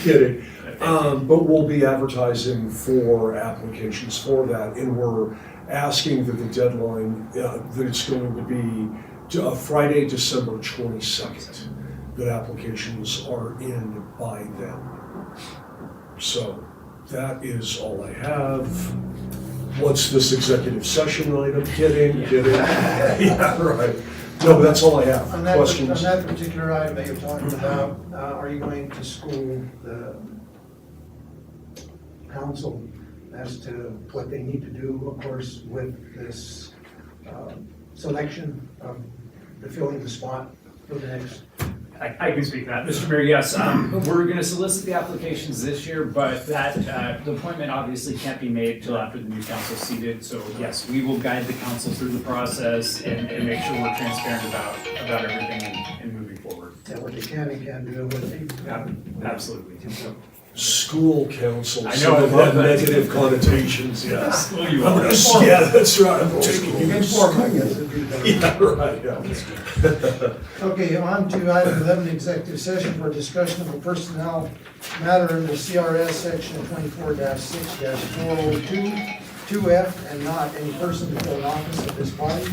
But we'll be advertising for applications for that, and we're asking that the deadline, that it's going to be Friday, December 22nd, that applications are in by then. So that is all I have. What's this executive session item? Kidding. Yeah, right. No, that's all I have. On Questions? that particular item that you're talking about, are you going to school the council as to what they need to do, of course, with this selection of the filling the spot for the next? I can speak to that. Mr. Mayor, yes, we're going to solicit the applications this year, but the appointment obviously can't be made till after the new council is seated. So yes, we will guide the council through the process and make sure we're transparent about everything and moving forward. Yeah, what they can and can't do, what they absolutely. School council. I know, so that negative connotations, yeah. School you are. Yeah, that's right. I'm taking you inform, I guess. Yeah, right, yeah. Okay, on to item 11, executive session for discussion of a personnel matter under CRS section 24-6-402, 2F, and not any person to fill an office of this body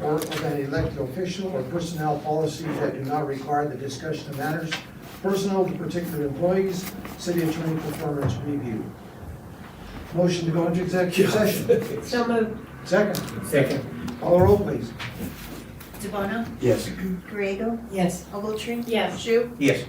or of an elected official, or personnel policies that do not require the discussion of matters personal to particular employees, city attorney performance review. Motion to go into executive session. So moved. Second. Call the roll, please. DeBono? Yes. Griego? Yes. Ogletree? Yes. Shu? Yes.